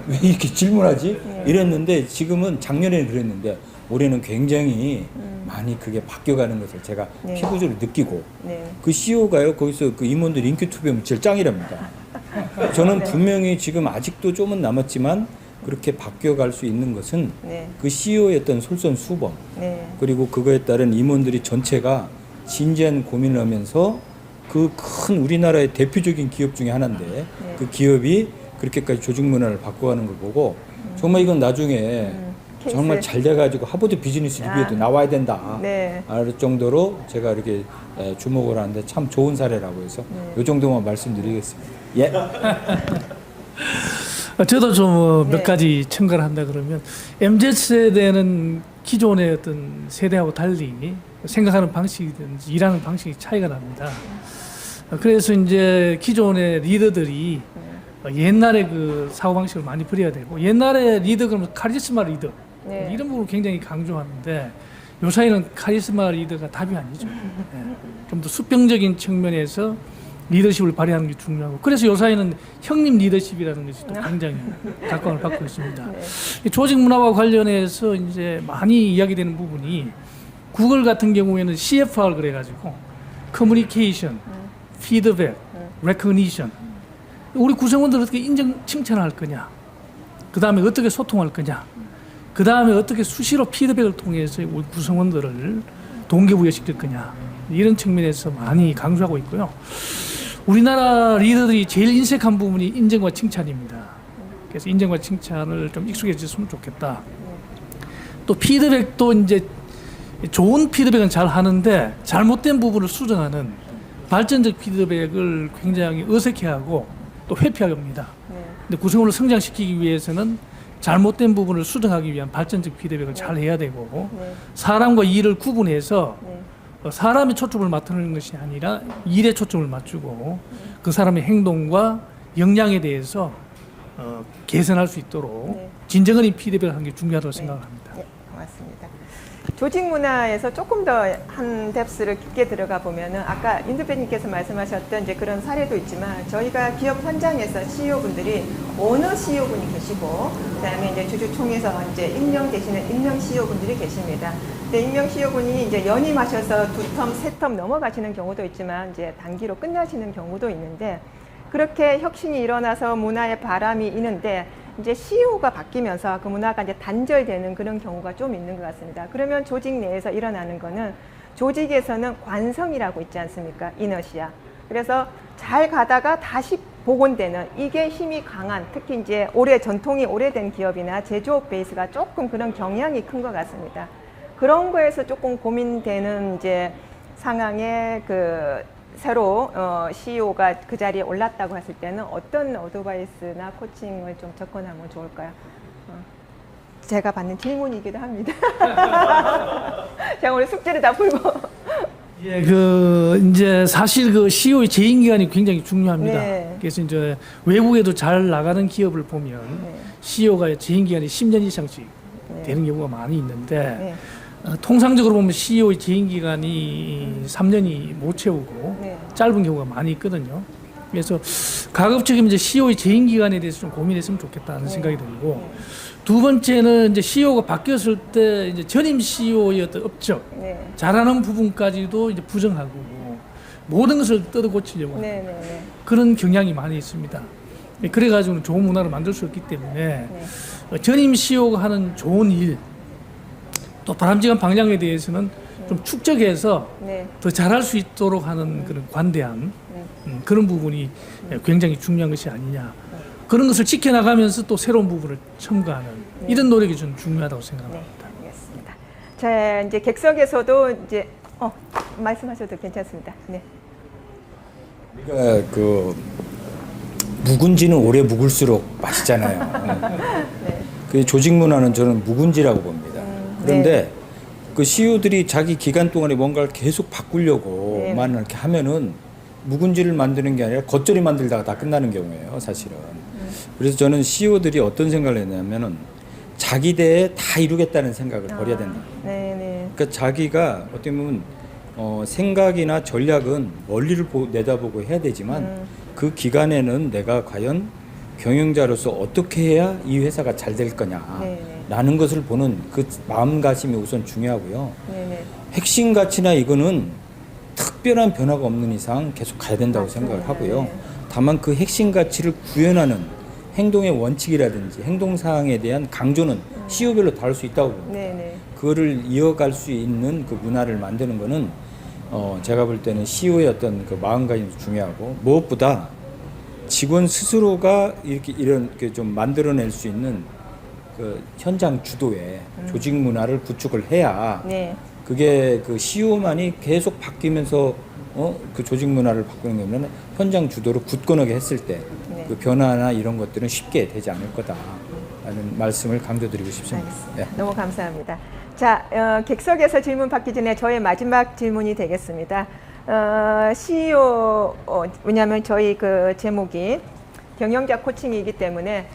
왜 이렇게 질문하지? 이랬는데 지금은 작년에는 그랬는데 올해는 굉장히 많이 그게 바뀌어가는 것을 제가 네. 피부적으로 느끼고 네. 그 CEO가요 거기서 그 임원들 인기 투표하면 제일 짱이랍니다. 저는 네. 분명히 지금 아직도 조금은 남았지만 그렇게 바뀌어갈 수 있는 것은 네. 그 CEO의 어떤 솔선수범 네. 그리고 그거에 따른 임원들이 전체가 진지한 고민을 하면서 그 큰 우리나라의 대표적인 기업 중에 하나인데 네. 그 기업이 그렇게까지 조직 문화를 바꿔가는 걸 보고 정말 이건 나중에 정말 케이스. 잘 돼가지고 하버드 비즈니스 리뷰에도 나와야 된다. 네. 알 정도로 제가 이렇게 주목을 하는데 참 좋은 사례라고 해서 이 정도만 말씀드리겠습니다. 예. 저도 좀 몇 네. 가지 첨가를 한다 그러면 MZ 세대는 기존의 어떤 세대하고 달리 생각하는 방식이든지 일하는 방식이 차이가 납니다. 그래서 이제 기존의 리더들이 옛날에 그 사고 방식을 많이 버려야 되고 옛날에 리더 그러면 카리스마 리더 네. 이런 부분을 굉장히 강조하는데 요사이는 카리스마 리더가 답이 아니죠. 좀 더 수평적인 측면에서 리더십을 발휘하는 게 중요하고 그래서 요사이는 형님 리더십이라는 것이 또 굉장히 각광을 받고 있습니다. 이 조직 문화와 관련해서 이제 많이 이야기되는 부분이 구글 같은 경우에는 CFR 그래가지고 커뮤니케이션, 피드백, 레커니션 우리 구성원들 어떻게 인정 칭찬할 거냐 그 다음에 어떻게 소통할 거냐 그 다음에 어떻게 수시로 피드백을 통해서 우리 구성원들을 동기부여시킬 거냐 이런 측면에서 많이 강조하고 있고요. 우리나라 리더들이 제일 인색한 부분이 인정과 칭찬입니다. 그래서 인정과 칭찬을 좀 익숙해졌으면 좋겠다. 또 피드백도 이제 좋은 피드백은 잘 하는데 잘못된 부분을 수정하는 발전적 피드백을 굉장히 어색해하고 또 회피합니다. 근데 구성원을 성장시키기 위해서는 잘못된 부분을 수정하기 위한 발전적 피드백을 잘 해야 되고 사람과 일을 구분해서 사람이 초점을 맞추는 것이 아니라 일에 초점을 맞추고 그 사람의 행동과 역량에 대해서 개선할 수 있도록 진정한 피드백을 하는 게 중요하다고 생각합니다. 네, 고맙습니다. 조직 문화에서 조금 더 한 뎁스를 깊게 들어가 보면은 아까 임 대표님께서 말씀하셨던 이제 그런 사례도 있지만 저희가 기업 현장에서 CEO 분들이 오너 CEO 분이 계시고 그다음에 이제 주주총회에서 이제 임명되시는 임명 CEO 분들이 계십니다. 근데 임명 CEO 분이 이제 연임하셔서 2텀, 3텀 넘어가시는 경우도 있지만 이제 단기로 끝나시는 경우도 있는데 그렇게 혁신이 일어나서 문화의 바람이 있는데 이제 CEO가 바뀌면서 그 문화가 이제 단절되는 그런 경우가 좀 있는 것 같습니다. 그러면 조직 내에서 일어나는 거는 조직에서는 관성이라고 있지 않습니까? 이너시아. 그래서 잘 가다가 다시 복원되는 이게 힘이 강한 특히 이제 전통이 오래된 기업이나 제조업 베이스가 조금 그런 경향이 큰 것 같습니다. 그런 거에서 조금 고민되는 이제 상황에 새로 CEO가 그 자리에 올랐다고 했을 때는 어떤 어드바이스나 코칭을 좀 접근하면 좋을까요? 제가 받는 질문이기도 합니다. 제가 오늘 숙제를 다 풀고. 예, 이제 사실 CEO의 재임 기간이 굉장히 중요합니다. 네. 그래서 이제 외국에도 잘 나가는 기업을 보면 CEO가 재임 기간이 10년 이상씩 되는 경우가 많이 있는데 통상적으로 보면 CEO의 재임 기간이 3년이 못 채우고 짧은 경우가 많이 있거든요. 그래서 가급적이면 이제 CEO의 재임 기간에 대해서 좀 고민했으면 좋겠다는 생각이 들고 두 번째는 이제 CEO가 바뀌었을 때 이제 전임 CEO의 어떤 업적 잘하는 부분까지도 이제 부정하고 모든 것을 뜯어 고치려고 하는 그런 경향이 많이 있습니다. 그래가지고 좋은 문화를 만들 수 없기 때문에 전임 CEO가 하는 좋은 일 또 바람직한 방향에 대해서는 좀 축적해서 더 잘할 수 있도록 하는 그런 관대함 그런 부분이 굉장히 중요한 것이 아니냐 그런 것을 지켜나가면서 또 새로운 부분을 첨가하는 이런 노력이 좀 중요하다고 생각합니다. 네, 알겠습니다. 자, 이제 객석에서도 이제 말씀하셔도 괜찮습니다. 네. 우리가 묵은지는 오래 묵을수록 맛있잖아요. 그 조직 문화는 저는 묵은지라고 봅니다. 그런데 그 CEO들이 자기 기간 동안에 뭔가를 계속 바꾸려고만 이렇게 하면은 묵은지를 만드는 게 아니라 겉절이 만들다가 다 끝나는 경우예요, 사실은. 그래서 저는 CEO들이 어떤 생각을 했냐면은 자기 대에 다 이루겠다는 생각을 버려야 된다. 그러니까 자기가 어떻게 보면 생각이나 전략은 멀리를 내다보고 해야 되지만 그 기간에는 내가 과연 경영자로서 어떻게 해야 이 회사가 잘 될 거냐라는 것을 보는 그 마음가짐이 우선 중요하고요. 핵심 가치나 이거는 특별한 변화가 없는 이상 계속 가야 된다고 생각을 하고요. 다만 그 핵심 가치를 구현하는 행동의 원칙이라든지 행동사항에 대한 강조는 CEO별로 다를 수 있다고 봅니다. 그거를 이어갈 수 있는 그 문화를 만드는 거는 제가 볼 때는 CEO의 어떤 그 마음가짐이 중요하고 무엇보다 직원 스스로가 이렇게 좀 만들어낼 수 있는 그 현장 주도의 조직 문화를 구축을 해야 그게 그 CEO만이 계속 바뀌면서 그 조직 문화를 바꾸는 거는 현장 주도로 굳건하게 했을 때 네. 그 변화나 이런 것들은 쉽게 되지 않을 거다라는 말씀을 강조드리고 싶습니다. 알겠습니다. 너무 감사합니다. 자, 객석에서 질문 받기 전에 저의 마지막 질문이 되겠습니다. CEO, 왜냐하면 저희 그 제목이 경영자 코칭이기 때문에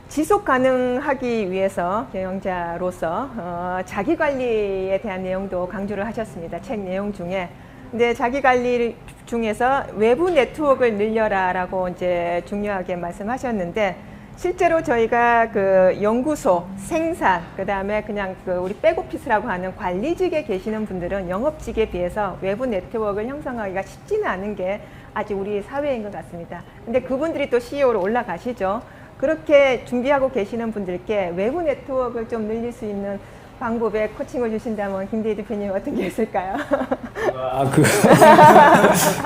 지속 가능하기 위해서 경영자로서 자기 관리에 대한 내용도 강조를 하셨습니다. 책 내용 중에. 근데 자기 관리 중에서 외부 네트워크를 늘려라라고 이제 중요하게 말씀하셨는데 실제로 저희가 그 연구소, 생산, 그 다음에 그냥 그 우리 백오피스라고 하는 관리직에 계시는 분들은 영업직에 비해서 외부 네트워크를 형성하기가 쉽지는 않은 게 아직 우리 사회인 것 같습니다. 근데 그분들이 또 CEO로 올라가시죠. 그렇게 준비하고 계시는 분들께 외부 네트워크를 좀 늘릴 수 있는 방법에 코칭을 주신다면 김대희 대표님 어떤 게 있을까요?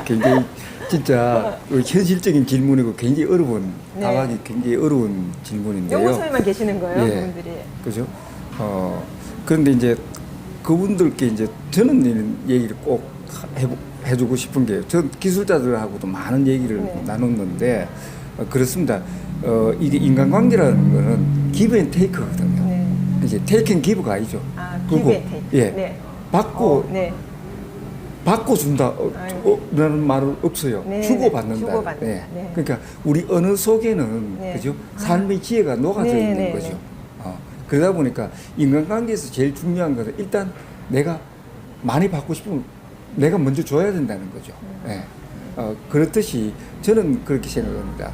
굉장히 진짜 현실적인 질문이고 굉장히 어려운 네. 답하기 굉장히 어려운 질문인데요. 연구소에만 계시는 거예요, 예. 그분들이. 그죠? 그런데 이제 그분들께 이제 저는 이런 얘기를 꼭 해주고 싶은 게, 전 기술자들하고도 많은 얘기를 네. 나눴는데 그렇습니다. 이게 인간관계라는 거는 기브 앤 테이크거든요. 네. 이제 테이크 앤 기브가 아니죠. 아, 그리고 give and take. 예, 네. 받고 네. 받고 준다 라는 말은 없어요. 네, 주고 네. 받는다. 주고받는다. 네. 네. 그러니까 우리 언어 속에는 네. 그죠? 삶의 지혜가 녹아져 네, 있는 네, 거죠. 네. 그러다 보니까 인간관계에서 제일 중요한 것은 일단 내가 많이 받고 싶으면 내가 먼저 줘야 된다는 거죠. 네. 그렇듯이 저는 그렇게 생각합니다.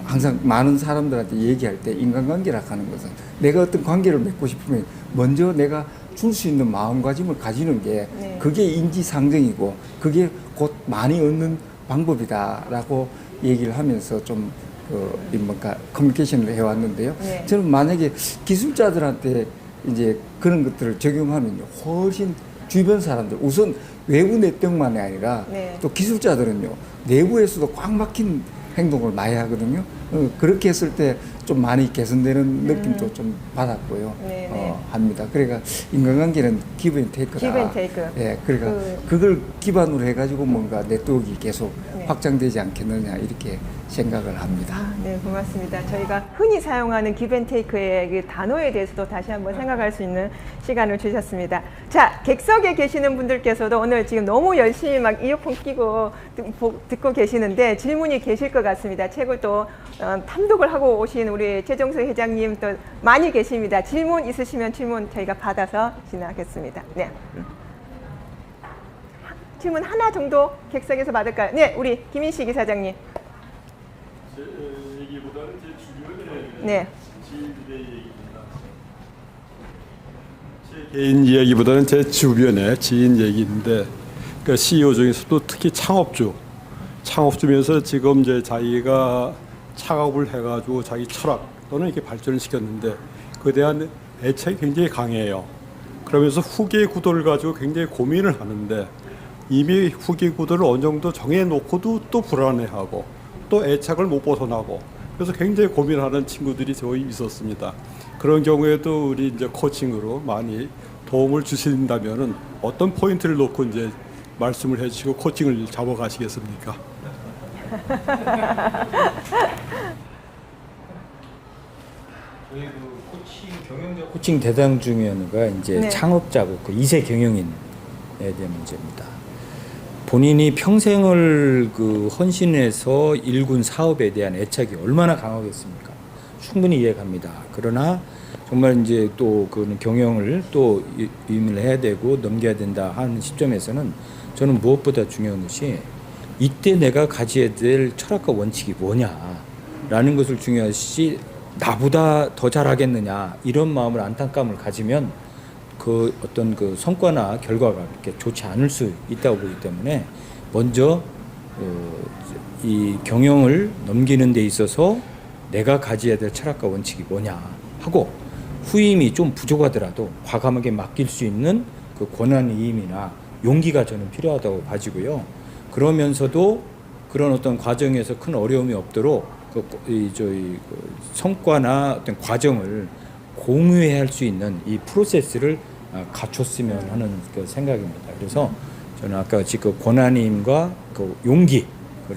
항상 많은 사람들한테 얘기할 때 인간관계라 하는 것은 내가 어떤 관계를 맺고 싶으면 먼저 내가 줄 수 있는 마음가짐을 가지는 게 네. 그게 인지상정이고 그게 곧 많이 얻는 방법이다라고 얘기를 하면서 좀 커뮤니케이션을 해왔는데요. 네. 저는 만약에 기술자들한테 이제 그런 것들을 적용하면요, 훨씬 주변 사람들, 우선 외부 네트워크만이 아니라 네. 또 기술자들은요, 내부에서도 꽉 막힌 행동을 많이 하거든요. 그렇게 했을 때 좀 많이 개선되는 느낌도 좀 받았고요. 네, 네. 합니다. 그러니까 인간관계는 기브 앤 테이크다. give and take. 예, 그러니까 그걸 기반으로 해가지고 뭔가 네트워크가 계속 네. 확장되지 않겠느냐 이렇게 생각을 합니다. 네, 고맙습니다. 저희가 흔히 사용하는 기브앤테이크의 그 단어에 대해서도 다시 한번 생각할 수 있는 시간을 주셨습니다. 자, 객석에 계시는 분들께서도 오늘 지금 너무 열심히 막 이어폰 끼고 듣고 계시는데 질문이 계실 것 같습니다. 책을 또 탐독을 하고 오신 우리 최정수 회장님 또 많이 계십니다. 질문 있으시면 질문 저희가 받아서 진행하겠습니다. 네. 질문 하나 정도 객석에서 받을까요? 네, 우리 김인식 이사장님. 제 얘기보다는 제 주변의 네. 지인들의 얘기입니다. 제 개인 이야기보다는 제 주변의 지인 얘기인데, 그 CEO 중에서도 특히 창업주면서 지금 이제 자기가 창업을 해가지고 자기 철학 또는 이렇게 발전을 시켰는데 그에 대한 애착이 굉장히 강해요. 그러면서 후계 구도를 가지고 굉장히 고민을 하는데 이미 후계 구도를 어느 정도 정해놓고도 또 불안해하고 또 애착을 못 벗어나고 그래서 굉장히 고민하는 친구들이 저희 있었습니다. 그런 경우에도 우리 이제 코칭으로 많이 도움을 주신다면은 어떤 포인트를 놓고 이제 말씀을 해주시고 코칭을 잡아가시겠습니까? 저희 경영자 코칭 대상 중에 하나가 이제 네. 창업자고 그 2세 경영인에 대한 문제입니다. 본인이 평생을 헌신해서 일군 사업에 대한 애착이 얼마나 강하겠습니까? 충분히 이해갑니다. 그러나 정말 이제 또 그 경영을 또 위임을 해야 되고 넘겨야 된다 하는 시점에서는 저는 무엇보다 중요한 것이 이때 내가 가져야 될 철학과 원칙이 뭐냐라는 것을 중요시 나보다 더 잘하겠느냐 이런 마음을 안타까움을 가지면 그 어떤 그 성과나 결과가 그렇게 좋지 않을 수 있다고 보기 때문에 먼저 이 경영을 넘기는 데 있어서 내가 가져야 될 철학과 원칙이 뭐냐 하고 후임이 좀 부족하더라도 과감하게 맡길 수 있는 그 권한이임이나 용기가 저는 필요하다고 봐지고요. 그러면서도 그런 어떤 과정에서 큰 어려움이 없도록 성과나 어떤 과정을 공유해야 할 수 있는 이 프로세스를 갖췄으면 하는 그 생각입니다. 그래서 저는 아까 지금 권한임과 그 용기를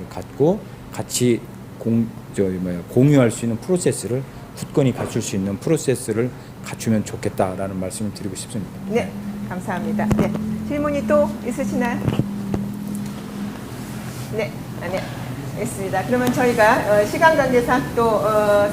갖고 같이 공유할 수 있는 프로세스를 굳건히 갖출 수 있는 프로세스를 갖추면 좋겠다라는 말씀을 드리고 싶습니다. 네, 감사합니다. 네, 질문이 또 있으시나요? 네, 네, 있습니다. 그러면 저희가 시간 관계상 또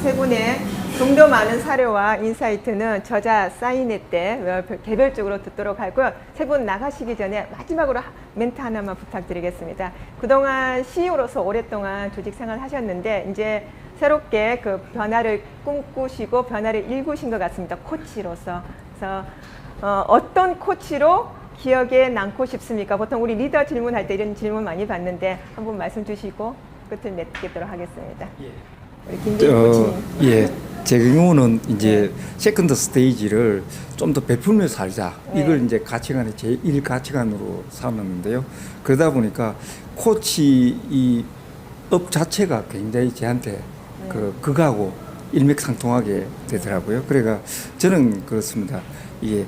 세 분의 좀 더 많은 사료와 인사이트는 저자 사인회 때 개별적으로 듣도록 하고요. 세 분 나가시기 전에 마지막으로 멘트 하나만 부탁드리겠습니다. 그동안 CEO로서 오랫동안 조직 생활 하셨는데 이제 새롭게 그 변화를 꿈꾸시고 변화를 일구신 것 같습니다. 코치로서. 그래서 어떤 코치로 기억에 남고 싶습니까? 보통 우리 리더 질문할 때 이런 질문 많이 받는데 한번 말씀 주시고 끝을 맺도록 하겠습니다. 우리 김대희 코치님. 예, 제 경우는 이제 세컨드 스테이지를 좀 더 베풀면서 살자. 네. 이걸 이제 가치관의 제1 가치관으로 삼았는데요. 그러다 보니까 코치 이 업 자체가 굉장히 저한테 그거하고 일맥상통하게 되더라고요. 그러니까 저는 그렇습니다. 이게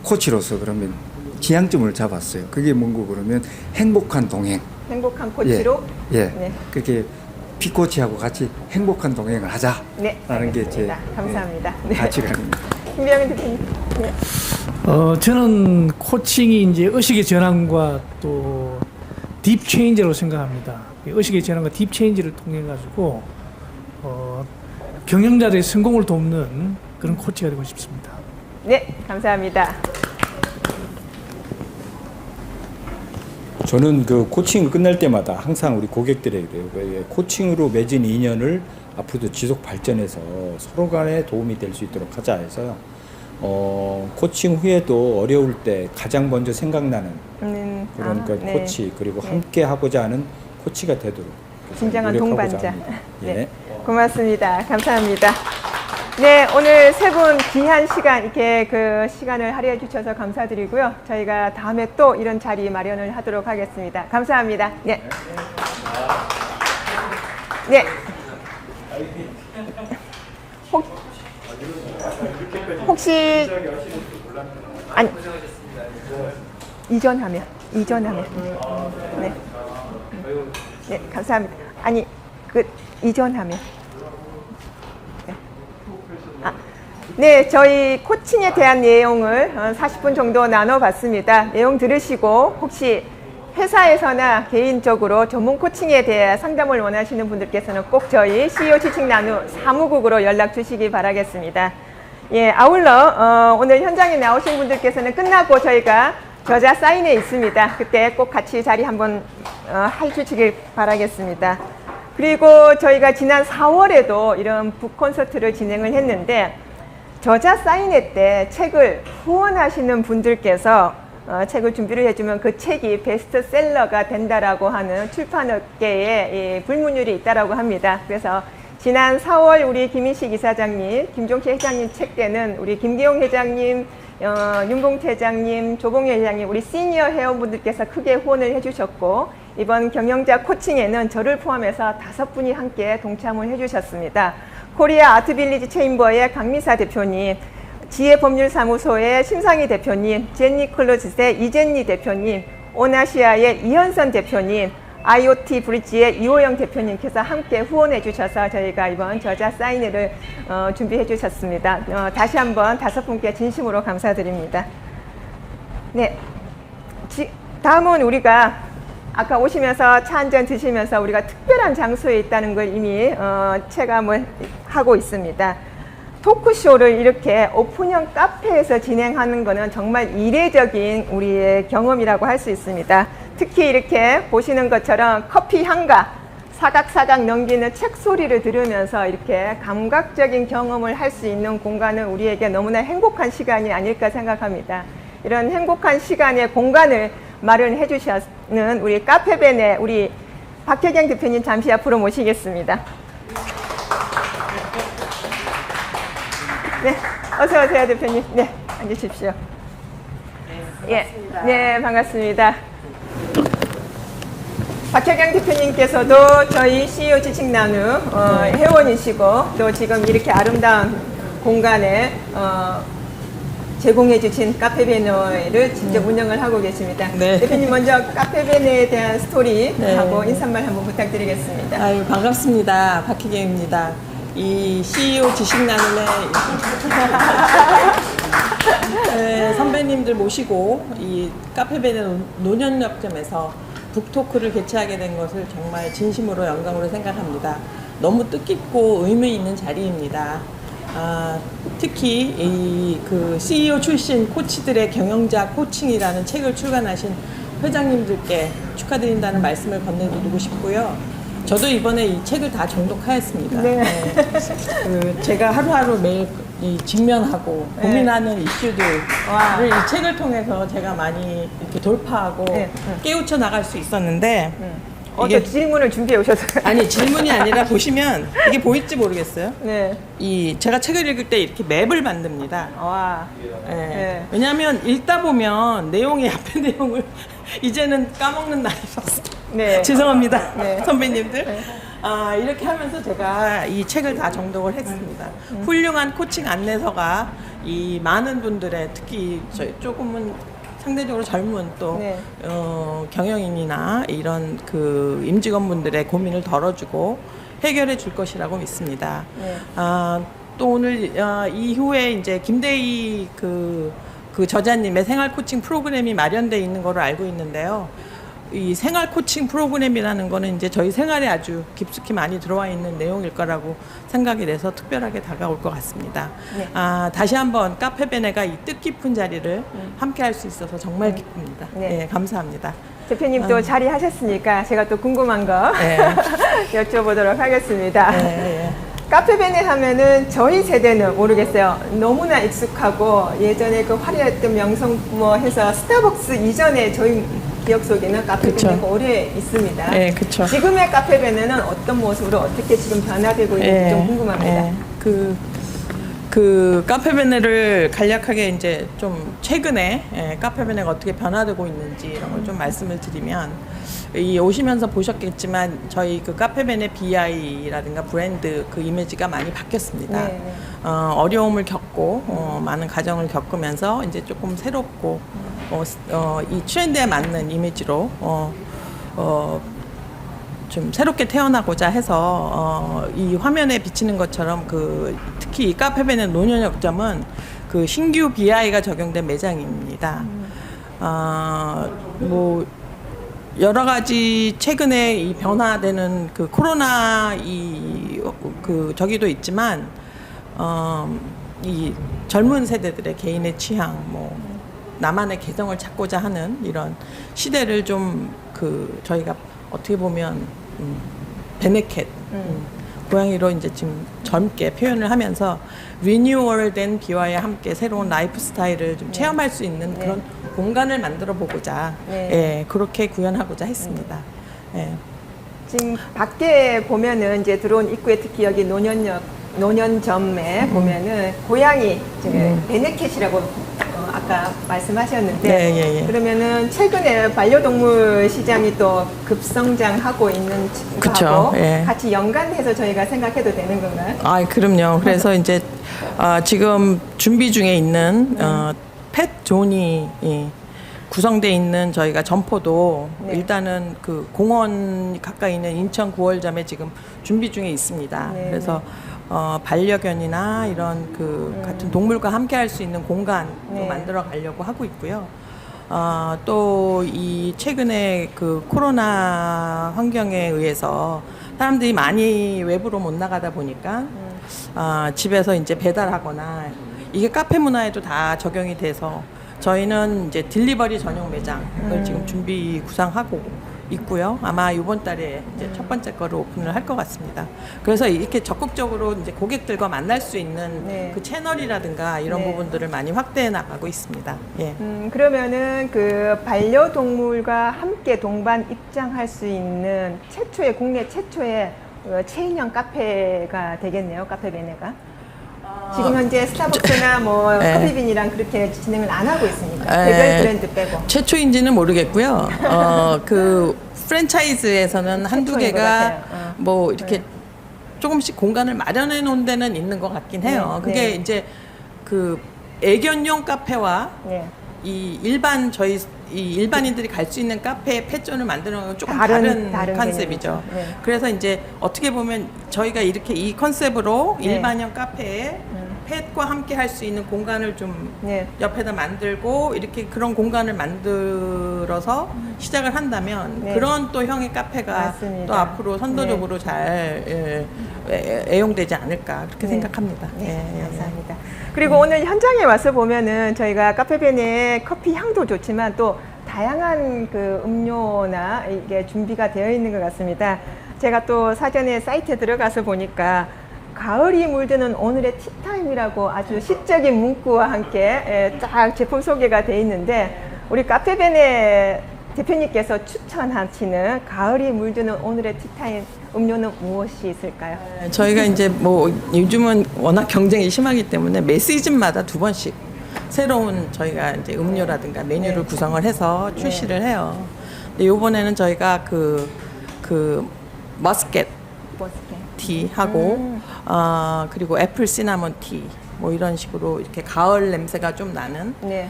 코치로서 그러면 지향점을 잡았어요. 그게 뭔고 그러면 행복한 동행. 행복한 코치로. 예. 네. 그렇게 피코치하고 같이 행복한 동행을 하자. 네, 라는 게 제 알겠습니다. 감사합니다. 네. 가치관입니다. 김병현 대표님. 네. 저는 코칭이 이제 의식의 전환과 또 딥 체인지로 생각합니다. 의식의 전환과 딥 체인지를 통해 가지고 경영자들의 성공을 돕는 그런 코치가 되고 싶습니다. 네, 감사합니다. 저는 그 코칭 끝날 때마다 항상 우리 고객들에게 그래요. 코칭으로 맺은 인연을 앞으로도 지속 발전해서 서로 간에 도움이 될 수 있도록 하자 해서요. 코칭 후에도 어려울 때 가장 먼저 생각나는 그런 그 네. 코치 그리고 네. 함께 하고자 하는 코치가 되도록 진정한 노력하고자 동반자. 합니다. 네. 예. 고맙습니다. 감사합니다. 네, 오늘 세 분 귀한 시간, 이렇게 그 시간을 할애해 주셔서 감사드리고요. 저희가 다음에 또 이런 자리 마련을 하도록 하겠습니다. 감사합니다. 네. 네. 혹시 아니 이전하면 네. 네, 감사합니다. 아니 그 이전하면 네, 저희 코칭에 대한 내용을 40분 정도 나눠봤습니다. 내용 들으시고 혹시 회사에서나 개인적으로 전문 코칭에 대해 상담을 원하시는 분들께서는 꼭 저희 CEO 지식 나누 사무국으로 연락 주시기 바라겠습니다. 예, 아울러 오늘 현장에 나오신 분들께서는 끝나고 저희가 저자 사인회 있습니다. 그때 꼭 같이 자리 한번 해주시길 바라겠습니다. 그리고 저희가 지난 4월에도 이런 북 콘서트를 진행을 했는데 저자 사인회 때 책을 후원하시는 분들께서 책을 준비를 해주면 그 책이 베스트셀러가 된다라고 하는 출판업계에 불문율이 있다라고 합니다. 그래서 지난 4월 우리 김인식 이사장님, 김종식 회장님 책 때는 우리 김기용 회장님, 윤봉태 회장님, 조봉현 회장님, 우리 시니어 회원분들께서 크게 후원을 해주셨고 이번 경영자 코칭에는 저를 포함해서 5분이 함께 동참을 해주셨습니다. 코리아 아트빌리지 체인버의 강미사 대표님, 지혜법률사무소의 심상희 대표님, 제니클로즈의 이젠니 대표님, 오나시아의 이현선 대표님, IoT 브릿지의 이호영 대표님께서 함께 후원해 주셔서 저희가 이번 저자 사인회를 준비해 주셨습니다. 다시 한번 5분께 진심으로 감사드립니다. 네, 다음은 우리가 아까 오시면서 차 한잔 드시면서 우리가 특별한 장소에 있다는 걸 이미 체감을 하고 있습니다. 토크쇼를 이렇게 오픈형 카페에서 진행하는 것은 정말 이례적인 우리의 경험이라고 할 수 있습니다. 특히 이렇게 보시는 것처럼 커피 향과 사각사각 넘기는 책 소리를 들으면서 이렇게 감각적인 경험을 할 수 있는 공간은 우리에게 너무나 행복한 시간이 아닐까 생각합니다. 이런 행복한 시간의 공간을 마련해 주시는 우리 카페벤의 우리 박혜경 대표님 잠시 앞으로 모시겠습니다. 네, 어서 오세요 대표님. 네, 앉으십시오. 예, 네, 반갑습니다. 박혜경 대표님께서도 저희 CEO 지식 나누 회원이시고 또 지금 이렇게 아름다운 공간에 제공해 주신 카페베네를 직접 운영을 하고 계십니다. 네. 대표님 먼저 카페베네에 대한 스토리 네. 하고 인사말 한번 부탁드리겠습니다. 아유, 반갑습니다. 박희경입니다. 이 CEO 지식 나눔의 선배님들 모시고 이 카페베네 노년역점에서 북토크를 개최하게 된 것을 정말 진심으로 영광으로 생각합니다. 너무 뜻깊고 의미 있는 자리입니다. 특히 그 CEO 출신 코치들의 경영자 코칭이라는 책을 출간하신 회장님들께 축하드린다는 말씀을 건네드리고 싶고요. 저도 이번에 이 책을 다 정독하였습니다. 네. 제가 하루하루 매일 직면하고 네. 고민하는 이슈들을 와. 이 책을 통해서 제가 많이 이렇게 돌파하고 네. 깨우쳐 나갈 수 있었는데 저 이게 질문을 준비해 오셨어요. 아니 질문이 아니라 보시면 이게 보일지 모르겠어요. 네. 제가 책을 읽을 때 이렇게 맵을 만듭니다. 와. 예. 네. 왜냐하면 읽다 보면 내용의 앞에 내용을 이제는 까먹는 날이 왔어요. 네. 죄송합니다, 네. 선배님들. 이렇게 하면서 제가 이 책을 다 정독을 했습니다. 훌륭한 코칭 안내서가 이 많은 분들의 특히 저희 조금은 상대적으로 젊은 또 네. 경영인이나 이런 그 임직원분들의 고민을 덜어주고 해결해 줄 것이라고 믿습니다. 네. 또 오늘 이후에 이제 김대희 그 저자님의 생활 코칭 프로그램이 마련되어 있는 걸로 알고 있는데요. 이 생활 코칭 프로그램이라는 거는 이제 저희 생활에 아주 깊숙이 많이 들어와 있는 내용일 거라고 생각이 돼서 특별하게 다가올 것 같습니다. 네. 다시 한번 카페베네가 이 뜻깊은 자리를 함께 할 수 있어서 정말 기쁩니다. 네. 예, 감사합니다. 대표님 또 자리하셨으니까 제가 또 궁금한 거 네. 여쭤보도록 하겠습니다. 예. 카페베네 하면은 저희 세대는 모르겠어요. 너무나 익숙하고 예전에 그 화려했던 명성뭐 해서 스타벅스 이전에 저희 기억 속에는 카페베네가 그쵸. 오래 있습니다. 네, 그쵸. 지금의 카페베네는 어떤 모습으로 어떻게 지금 변화되고 있는지 좀 궁금합니다. 그 카페베네를 간략하게 이제 좀 최근에 카페베네가 어떻게 변화되고 있는지 이런 걸 좀 말씀을 드리면 이 오시면서 보셨겠지만 저희 그 카페베네 BI라든가 브랜드 그 이미지가 많이 바뀌었습니다. 네. 어려움을 겪고 많은 과정을 겪으면서 이제 조금 새롭고 이 트렌드에 맞는 이미지로 좀 새롭게 태어나고자 해서 이 화면에 비치는 것처럼 특히 이 카페베네 노년역점은 그 신규 BI가 적용된 매장입니다. 뭐 여러 가지 최근에 이 변화되는 그 코로나 저기도 있지만 이 젊은 세대들의 개인의 취향 뭐 나만의 개성을 찾고자 하는 이런 시대를 좀 저희가 어떻게 보면 베네켓 고양이로 이제 지금 젊게 표현을 하면서 리뉴얼된 비와와 함께 새로운 라이프 스타일을 좀 체험할 수 있는 그런 공간을 만들어 보고자 그렇게 구현하고자 했습니다. 지금 밖에 보면은 이제 들어온 입구에 특히 여기 노년점에 보면은 고양이 베네켓이라고 아까 말씀하셨는데 네, 그러면은 최근에 반려동물 시장이 또 급성장하고 있는 그쵸, 거하고 예. 같이 연관해서 저희가 생각해도 되는 건가요? 그럼요. 그래서 이제 지금 준비 중에 있는 펫 존이 구성되어 있는 저희가 점포도 네. 일단은 그 공원 가까이 있는 인천 9월점에 지금 준비 중에 있습니다. 네, 그래서 반려견이나 이런 같은 동물과 함께 할 수 있는 공간도 네. 만들어 가려고 하고 있고요. 또 이 최근에 그 코로나 환경에 의해서 사람들이 많이 외부로 못 나가다 보니까 집에서 이제 배달하거나 이게 카페 문화에도 다 적용이 돼서 저희는 이제 딜리버리 전용 매장을 지금 준비 구상하고 있고요. 아마 이번 달에 이제 첫 번째 거를 오픈을 할 것 같습니다. 그래서 이렇게 적극적으로 이제 고객들과 만날 수 있는 네. 그 채널이라든가 이런 네. 부분들을 많이 확대해 나가고 있습니다. 예. 그러면은 그 반려동물과 함께 동반 입장할 수 있는 국내 최초의 체인형 카페가 되겠네요, 카페베네가. 지금 현재 스타벅스나 뭐 네. 커피빈이랑 그렇게 진행을 안 하고 있습니다. 개별 브랜드 빼고. 최초인지는 모르겠고요. 그 프랜차이즈에서는 한두 최초인 것 개가 같아요. 뭐 이렇게 조금씩 공간을 마련해 놓은 데는 있는 것 같긴 해요. 네, 그게 네. 이제 그 애견용 카페와 네. 이 일반인들이 갈 수 있는 카페 패전을 만드는 건 조금 다른 컨셉이죠. 개념이죠. 네. 그래서 이제 어떻게 보면 저희가 이렇게 이 컨셉으로 네. 일반형 카페에 펫과 함께 할 수 있는 공간을 좀 네. 옆에다 만들고 이렇게 그런 공간을 만들어서 시작을 한다면 네. 그런 또 형의 카페가 맞습니다. 또 앞으로 선도적으로 잘 애용되지 않을까 그렇게 네. 생각합니다. 네, 예, 예. 감사합니다. 그리고 오늘 현장에 와서 보면은 저희가 카페벤의 커피 향도 좋지만 또 다양한 그 음료나 이게 준비가 되어 있는 것 같습니다. 제가 또 사전에 사이트에 들어가서 보니까 가을이 물드는 오늘의 티타임이라고 아주 시적인 문구와 함께 딱 제품 소개가 되어 있는데 우리 카페벤의 대표님께서 추천하시는 가을이 물드는 오늘의 티타임 음료는 무엇이 있을까요? 저희가 이제 뭐 요즘은 워낙 경쟁이 심하기 때문에 매 시즌마다 2번씩 새로운 저희가 이제 음료라든가 메뉴를 네. 구성을 해서 출시를 해요. 근데 요번에는 저희가 그 머스켓 티 하고 그리고 애플 시나몬 티 뭐 이런 식으로 이렇게 가을 냄새가 좀 나는 네.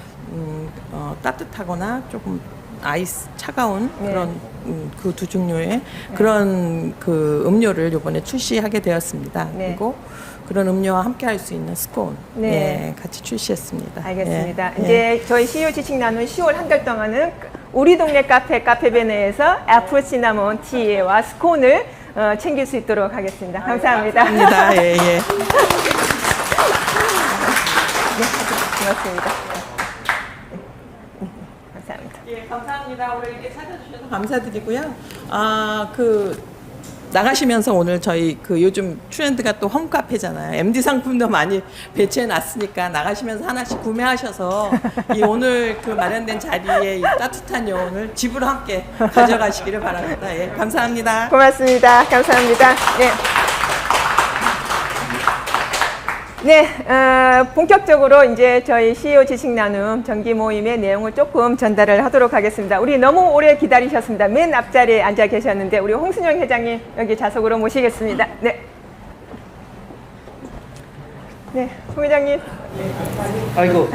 따뜻하거나 조금 아이스 차가운 네. 그런 그 두 종류의 그런 그 음료를 이번에 출시하게 되었습니다. 네. 그리고 그런 음료와 함께 할 수 있는 스콘 네. 같이 출시했습니다. 알겠습니다. 예, 이제 저희 CEO 지식 나눈 10월 한 달 동안은 우리 동네 카페벤에서 애플 시나몬 티와 스콘을 챙길 수 있도록 하겠습니다. 감사합니다. 감사합니다. 예, 예. 고맙습니다. 감사합니다. 예, 감사합니다. 오늘 이렇게 찾아주셔서 감사드리고요. 나가시면서 오늘 저희 그 요즘 트렌드가 또 홈카페잖아요. MD 상품도 많이 배치해 놨으니까 나가시면서 하나씩 구매하셔서 이 오늘 그 마련된 자리에 이 따뜻한 여운을 집으로 함께 가져가시기를 바랍니다. 예, 감사합니다. 고맙습니다. 감사합니다. 네. 네, 본격적으로 이제 저희 CEO 지식 나눔 정기 모임의 내용을 조금 전달을 하도록 하겠습니다. 우리 너무 오래 기다리셨습니다. 맨 앞자리에 앉아 계셨는데 우리 홍순영 회장님 여기 좌석으로 모시겠습니다. 네. 네, 홍 회장님. 아이고.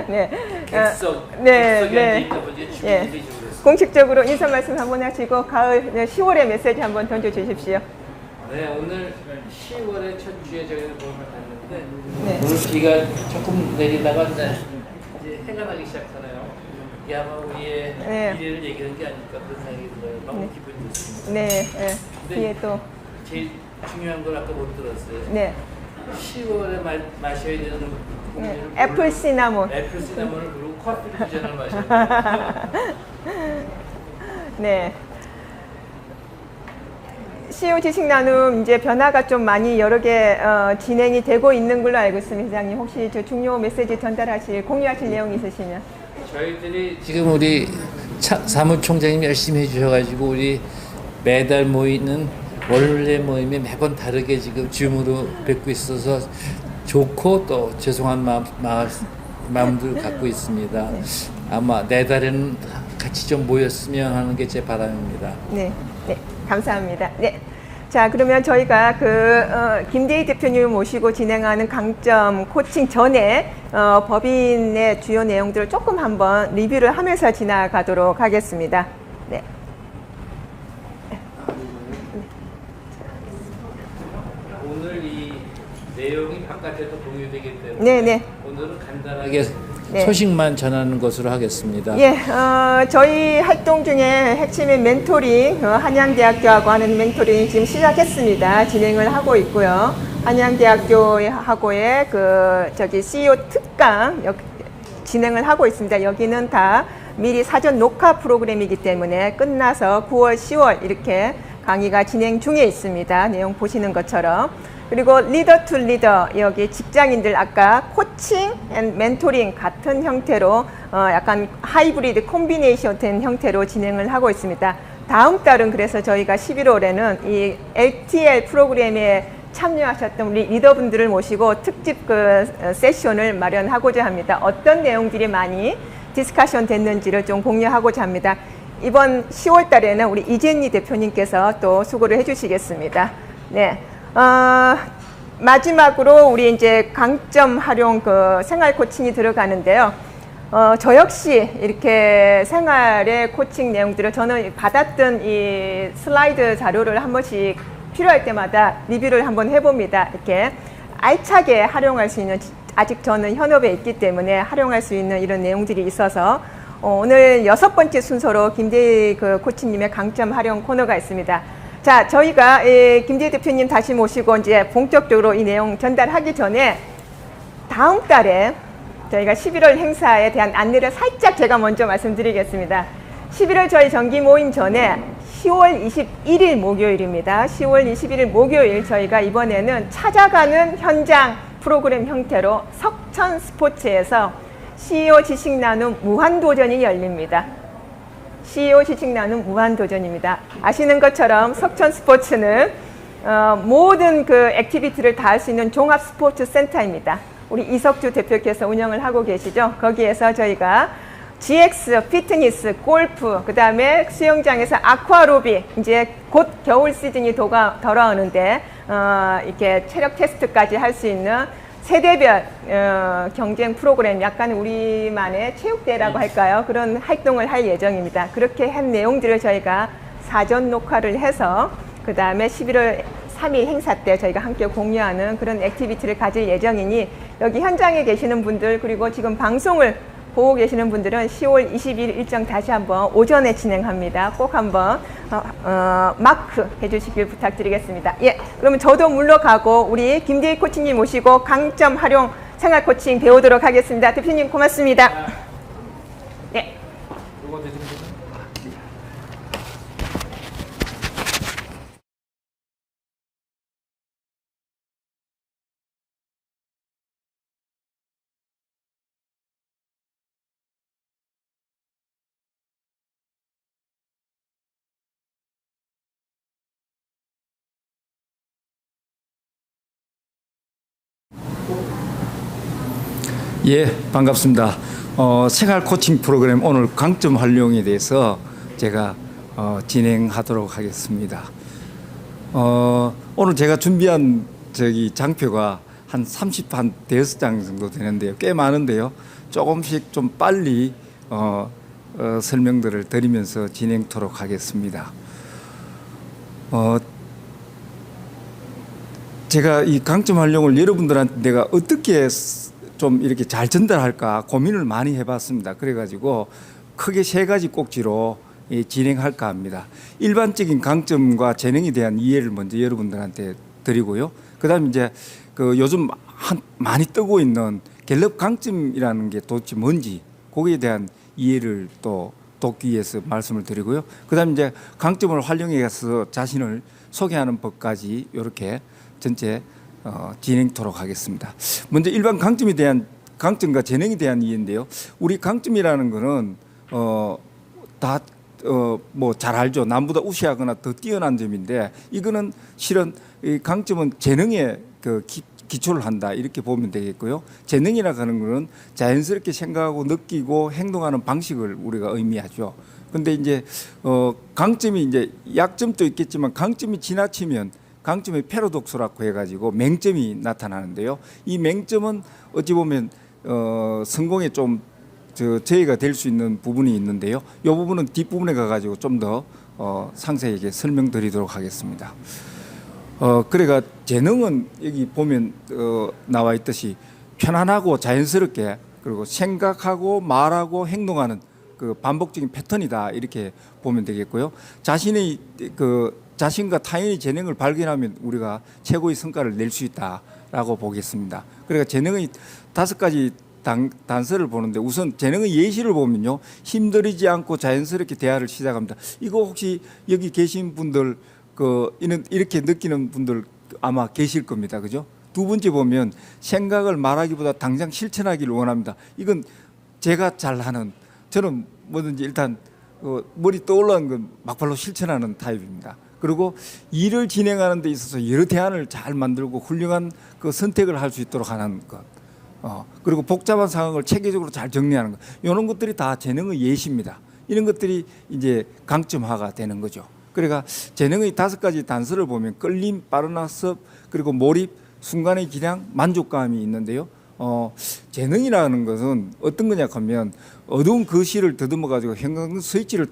네. 객석. 네, 객석에 네. 앉아있다 보니 예. 주민들이 좀 그랬어요. 공식적으로 인사 말씀 한번 하시고 가을 10월의 메시지 한번 던져 주십시오. 네, 오늘 10월의 첫 주에 저희가 모임을 갔는데 네. 오늘 비가 조금 내리다가 이제 해가 나기 시작하네요. 이게 아마 우리의 네. 미래를 얘기하는 게 아닐까 그런 생각이 들어요. 너무 기분이 좋습니다. 네, 네. 뒤에 또 제일 중요한 걸 아까 못 들었어요. 네. 10월에 마셔야 되는 네. 음료를 애플 시나몬. 애플 시나몬을 부르고 커피를 두 잔을 마셔야 돼요. 네. CEO 지식 나눔 이제 변화가 좀 많이 여러 개 진행이 되고 있는 걸로 알고 있습니다. 회장님 혹시 저 중요 메시지 전달하실 공유하실 내용 있으시면. 저희들이 지금 우리 사무총장님이 열심히 해주셔가지고 우리 매달 모이는 원래 모임이 매번 다르게 지금 줌으로 뵙고 있어서 좋고 또 죄송한 마음도 갖고 있습니다. 아마 내달에는 같이 좀 모였으면 하는 게 제 바람입니다. 네, 네, 감사합니다. 네. 자, 그러면 저희가 김대희 대표님을 모시고 진행하는 강점 코칭 전에 법인의 주요 내용들을 조금 한번 리뷰를 하면서 지나가도록 하겠습니다. 네. 오늘 이 내용이 바깥에도 공유되기 때문에 네, 네. 오늘은 간단하게 네. 소식만 전하는 것으로 하겠습니다. 예, 저희 활동 중에 핵심인 멘토링, 한양대학교하고 하는 멘토링 지금 시작했습니다. 진행을 하고 있고요. 한양대학교하고의 CEO 특강 진행을 하고 있습니다. 여기는 다 미리 사전 녹화 프로그램이기 때문에 끝나서 9월, 10월 이렇게 강의가 진행 중에 있습니다. 내용 보시는 것처럼. 그리고 리더 투 리더, 여기 직장인들 아까 코칭 앤 멘토링 같은 형태로 약간 하이브리드 콤비네이션 된 형태로 진행을 하고 있습니다. 다음 달은 그래서 저희가 11월에는 이 LTL 프로그램에 참여하셨던 우리 리더분들을 모시고 특집 세션을 마련하고자 합니다. 어떤 내용들이 많이 디스커션 됐는지를 좀 공유하고자 합니다. 이번 10월 달에는 우리 이재니 대표님께서 또 수고를 해주시겠습니다. 네. 마지막으로 우리 이제 강점 활용 그 생활 코칭이 들어가는데요. 저 역시 이렇게 생활의 코칭 내용들을 저는 받았던 이 슬라이드 자료를 한 번씩 필요할 때마다 리뷰를 한번 해봅니다. 이렇게 알차게 활용할 수 있는, 아직 저는 현업에 있기 때문에 활용할 수 있는 이런 내용들이 있어서 오늘 6번째 순서로 김대희 그 코치님의 강점 활용 코너가 있습니다. 자, 저희가 김대희 대표님 다시 모시고 이제 본격적으로 이 내용 전달하기 전에 다음 달에 저희가 11월 행사에 대한 안내를 살짝 제가 먼저 말씀드리겠습니다. 11월 저희 정기 모임 전에 10월 21일 목요일입니다. 10월 21일 목요일 저희가 이번에는 찾아가는 현장 프로그램 형태로 석천 스포츠에서 CEO 지식 나눔 무한도전이 열립니다. CEO 지식 나눔 무한도전입니다. 아시는 것처럼 석천 스포츠는 모든 그 액티비티를 다 할 수 있는 종합 스포츠 센터입니다. 우리 이석주 대표께서 운영을 하고 계시죠. 거기에서 저희가 GX, 피트니스, 골프, 그 다음에 수영장에서 아쿠아로빅, 이제 곧 겨울 시즌이 돌아오는데 이렇게 체력 테스트까지 할 수 있는 세대별 경쟁 프로그램, 약간 우리만의 체육대회라고 할까요? 그런 활동을 할 예정입니다. 그렇게 한 내용들을 저희가 사전 녹화를 해서 그 다음에 11월 3일 행사 때 저희가 함께 공유하는 그런 액티비티를 가질 예정이니 여기 현장에 계시는 분들 그리고 지금 방송을 보고 계시는 분들은 10월 20일 일정 다시 한번 오전에 진행합니다. 꼭 한번 마크 해주시길 부탁드리겠습니다. 예, 그러면 저도 물러가고 우리 김대희 코치님 모시고 강점 활용 생활 코칭 배우도록 하겠습니다. 대표님 고맙습니다. 예. 예, 반갑습니다. 생활 코칭 프로그램 오늘 강점 활용에 대해서 제가 진행하도록 하겠습니다. 오늘 제가 준비한 장표가 한 30장 정도 되는데요. 꽤 많은데요. 조금씩 좀 빨리 설명들을 드리면서 진행토록 하겠습니다. 제가 이 강점 활용을 여러분들한테 내가 어떻게 좀 이렇게 잘 전달할까 고민을 많이 해봤습니다. 그래가지고 크게 3가지 꼭지로 진행할까 합니다. 일반적인 강점과 재능에 대한 이해를 먼저 여러분들한테 드리고요. 그다음에 이제 그 요즘 많이 뜨고 있는 갤럽 강점이라는 게 도대체 뭔지 거기에 대한 이해를 또 돕기 위해서 말씀을 드리고요. 그다음에 이제 강점을 활용해서 자신을 소개하는 법까지 이렇게 전체 진행토록 하겠습니다. 먼저 일반 강점에 대한 강점과 재능에 대한 이해인데요. 우리 강점이라는 거는 다 뭐 잘 알죠. 남보다 우세하거나 더 뛰어난 점인데 이거는 실은 이 강점은 재능에 기초를 한다 이렇게 보면 되겠고요. 재능이라고 하는 거는 자연스럽게 생각하고 느끼고 행동하는 방식을 우리가 의미하죠. 근데 이제 강점이 이제 약점도 있겠지만 강점이 지나치면 강점의 패러독스라고 해가지고 맹점이 나타나는데요. 이 맹점은 어찌 보면 성공에 좀 저해가 될 수 있는 부분이 있는데요. 이 부분은 뒷부분에 가가지고 좀 더 상세하게 설명드리도록 하겠습니다. 그래가 재능은 여기 보면 나와 있듯이 편안하고 자연스럽게 그리고 생각하고 말하고 행동하는 그 반복적인 패턴이다 이렇게 보면 되겠고요. 자신의 자신과 타인의 재능을 발견하면 우리가 최고의 성과를 낼 수 있다라고 보겠습니다. 그러니까 재능의 5가지 단서를 보는데 우선 재능의 예시를 보면요. 힘들이지 않고 자연스럽게 대화를 시작합니다. 이거 혹시 여기 계신 분들 이렇게 느끼는 분들 아마 계실 겁니다. 그죠? 2번째 보면 생각을 말하기보다 당장 실천하기를 원합니다. 이건 제가 잘하는 저는 뭐든지 일단 머리 떠올라는 건 막발로 실천하는 타입입니다. 그리고 일을 진행하는 데 있어서 여러 대안을 잘 만들고 훌륭한 그 선택을 할 수 있도록 하는 것. 그리고 복잡한 상황을 체계적으로 잘 정리하는 것. 이런 것들이 다 재능의 예시입니다. 이런 것들이 이제 강점화가 되는 거죠. 그러니까 재능의 5가지 단서를 보면 끌림, 빠른 학습, 그리고 몰입, 순간의 기량, 만족감이 있는데요. 재능이라는 것은 어떤 거냐 하면 어두운 거실을 더듬어 가지고 형광등 스위치를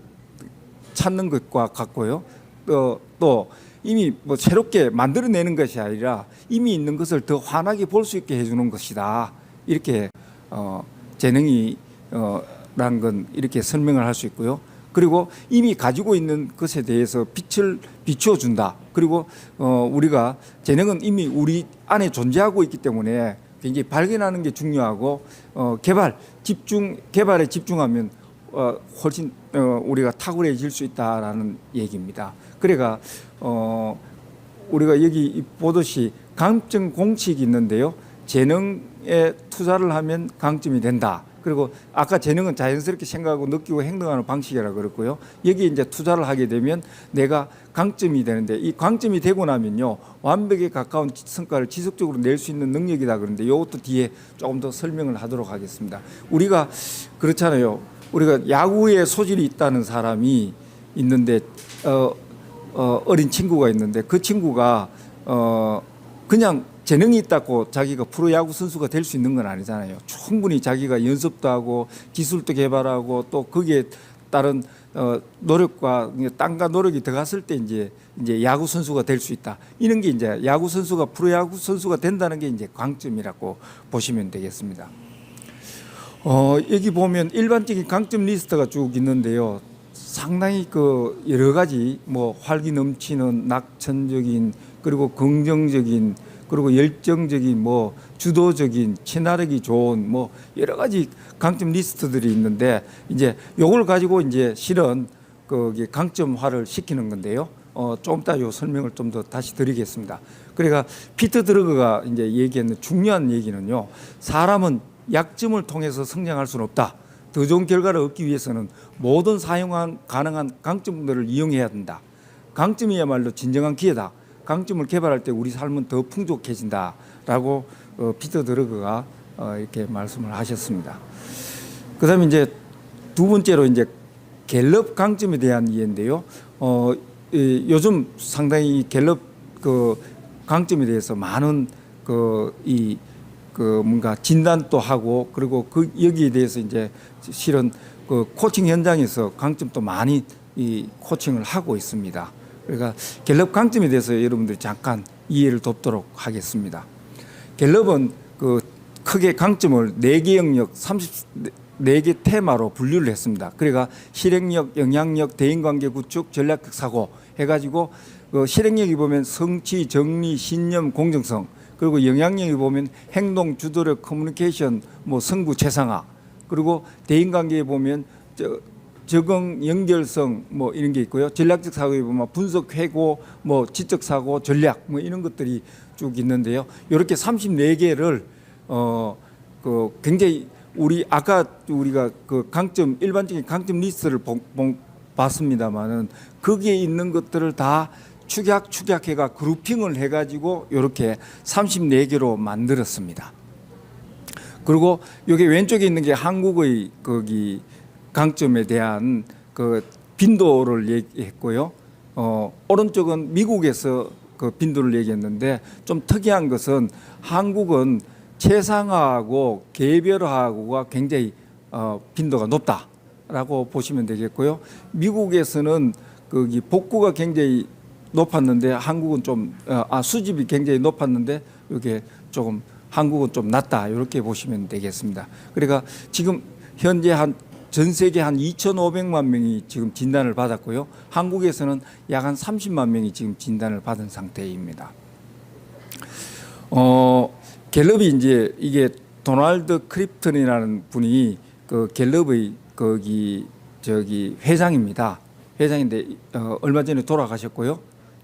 찾는 것과 같고요. 또 이미 뭐 새롭게 만들어내는 것이 아니라 이미 있는 것을 더 환하게 볼 수 있게 해주는 것이다. 이렇게 재능이 라는 건 이렇게 설명을 할 수 있고요. 그리고 이미 가지고 있는 것에 대해서 빛을 비추어 준다. 그리고 우리가 재능은 이미 우리 안에 존재하고 있기 때문에 굉장히 발견하는 게 중요하고 개발에 집중하면 훨씬 우리가 탁월해질 수 있다라는 얘기입니다. 그래가 우리가 여기 보듯이 강점 공식이 있는데요. 재능에 투자를 하면 강점이 된다. 그리고 아까 재능은 자연스럽게 생각하고 느끼고 행동하는 방식이라고 그랬고요. 여기 이제 투자를 하게 되면 내가 강점이 되는데 이 강점이 되고 나면요. 완벽에 가까운 성과를 지속적으로 낼 수 있는 능력이다 그러는데 이것도 뒤에 조금 더 설명을 하도록 하겠습니다. 우리가 그렇잖아요. 우리가 야구에 소질이 있다는 사람이 있는데 어린 친구가 있는데 그 친구가 그냥 재능이 있다고 자기가 프로야구 선수가 될 수 있는 건 아니잖아요. 충분히 자기가 연습도 하고 기술도 개발하고 또 거기에 따른 노력과 땀과 노력이 들어갔을 때 이제 야구 선수가 될 수 있다. 이런 게 이제 야구 선수가 프로야구 선수가 된다는 게 이제 강점이라고 보시면 되겠습니다. 여기 보면 일반적인 강점 리스트가 쭉 있는데요. 상당히 그 여러 가지 뭐 활기 넘치는 낙천적인 그리고 긍정적인 그리고 열정적인 뭐 주도적인 친화력이 좋은 뭐 여러 가지 강점 리스트들이 있는데 이제 요걸 가지고 이제 실은 거기 강점화를 시키는 건데요. 좀 이따 요 설명을 좀 더 다시 드리겠습니다. 그러니까 피터 드러그가 이제 얘기했는 중요한 얘기는요. 사람은 약점을 통해서 성장할 수는 없다. 더 좋은 결과를 얻기 위해서는 모든 사용 가능한 강점들을 이용해야 된다. 강점이야말로 진정한 기회다. 강점을 개발할 때 우리 삶은 더 풍족해진다라고 피터 드러그가 이렇게 말씀을 하셨습니다. 그다음에 이제 두 번째로 이제 갤럽 강점에 대한 이해인데요. 요즘 상당히 이 갤럽 그 강점에 대해서 많은 뭔가 진단도 하고 그리고 여기에 대해서 이제 실은 그 코칭 현장에서 강점도 많이 이 코칭을 하고 있습니다. 그러니까 갤럽 강점에 대해서 여러분들이 잠깐 이해를 돕도록 하겠습니다. 갤럽은 그 크게 강점을 4개 영역 34개 테마로 분류를 했습니다. 그러니까 실행력, 영향력, 대인관계 구축, 전략적 사고 해가지고 그 실행력이 보면 성취, 정리, 신념, 공정성 그리고 영향력이 보면 행동, 주도력, 커뮤니케이션, 뭐 성구, 최상화 그리고 대인관계에 보면 적응, 연결성 뭐 이런 게 있고요. 전략적 사고에 보면 분석, 회고, 뭐 지적 사고, 전략 뭐 이런 것들이 쭉 있는데요. 이렇게 34개를 그 굉장히 아까 우리가 그 강점 일반적인 강점 리스트를 봤습니다만은 거기에 있는 것들을 다 축약해가 그룹핑을 해가지고 이렇게 34개로 만들었습니다. 그리고 여기 왼쪽에 있는 게 한국의 거기 강점에 대한 그 빈도를 얘기했고요. 오른쪽은 미국에서 그 빈도를 얘기했는데 좀 특이한 것은 한국은 최상화하고 개별화하고가 굉장히 빈도가 높다라고 보시면 되겠고요. 미국에서는 거기 복구가 굉장히 높았는데 한국은 좀 수집이 굉장히 높았는데 이게 조금 한국은 좀 낮다 이렇게 보시면 되겠습니다. 그러니까 지금 현재 전 세계 한 2,500만 명이 지금 진단을 받았고요. 한국에서는 약 한 30만 명이 지금 진단을 받은 상태입니다. 갤럽이 이제 이게 도널드 크립턴이라는 분이 그 갤럽의 회장입니다. 회장인데 얼마 전에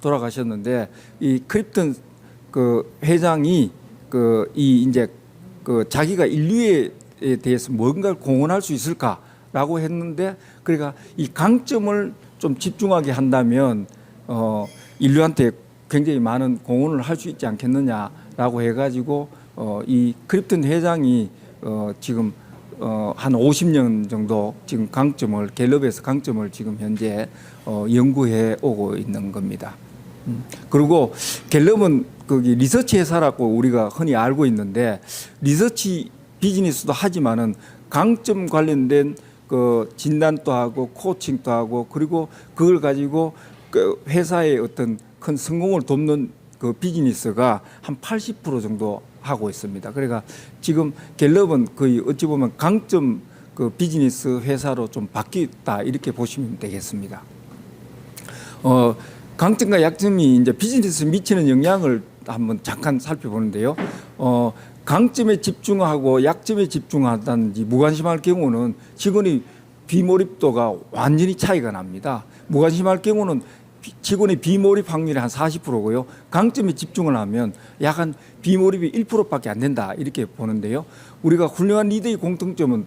돌아가셨는데 이 크립턴 그 회장이 이제 자기가 인류에 대해서 뭔가를 공헌할 수 있을까라고 했는데 그러니까 이 강점을 좀 집중하게 한다면 인류한테 굉장히 많은 공헌을 할 수 있지 않겠느냐라고 해가지고 이 크립턴 회장이 지금 한 50년 정도 지금 갤럽에서 강점을 지금 현재 연구해 오고 있는 겁니다. 그리고 갤럽은 거기 리서치 회사라고 우리가 흔히 알고 있는데 리서치 비즈니스도 하지만은 강점 관련된 그 진단도 하고 코칭도 하고 그리고 그걸 가지고 그 회사의 어떤 큰 성공을 돕는 그 비즈니스가 한 80% 정도 하고 있습니다. 그러니까 지금 갤럽은 거의 어찌 보면 강점 그 비즈니스 회사로 좀 바뀌었다 이렇게 보시면 되겠습니다. 강점과 약점이 이제 비즈니스에 미치는 영향을 한번 잠깐 살펴보는데요. 강점에 집중하고 약점에 집중하다든지 무관심할 경우는 직원의 비몰입도가 완전히 차이가 납니다. 무관심할 경우는 직원의 비몰입 확률이 한 40%고요. 강점에 집중을 하면 약 한 비몰입이 1%밖에 안 된다 이렇게 보는데요. 우리가 훌륭한 리더의 공통점은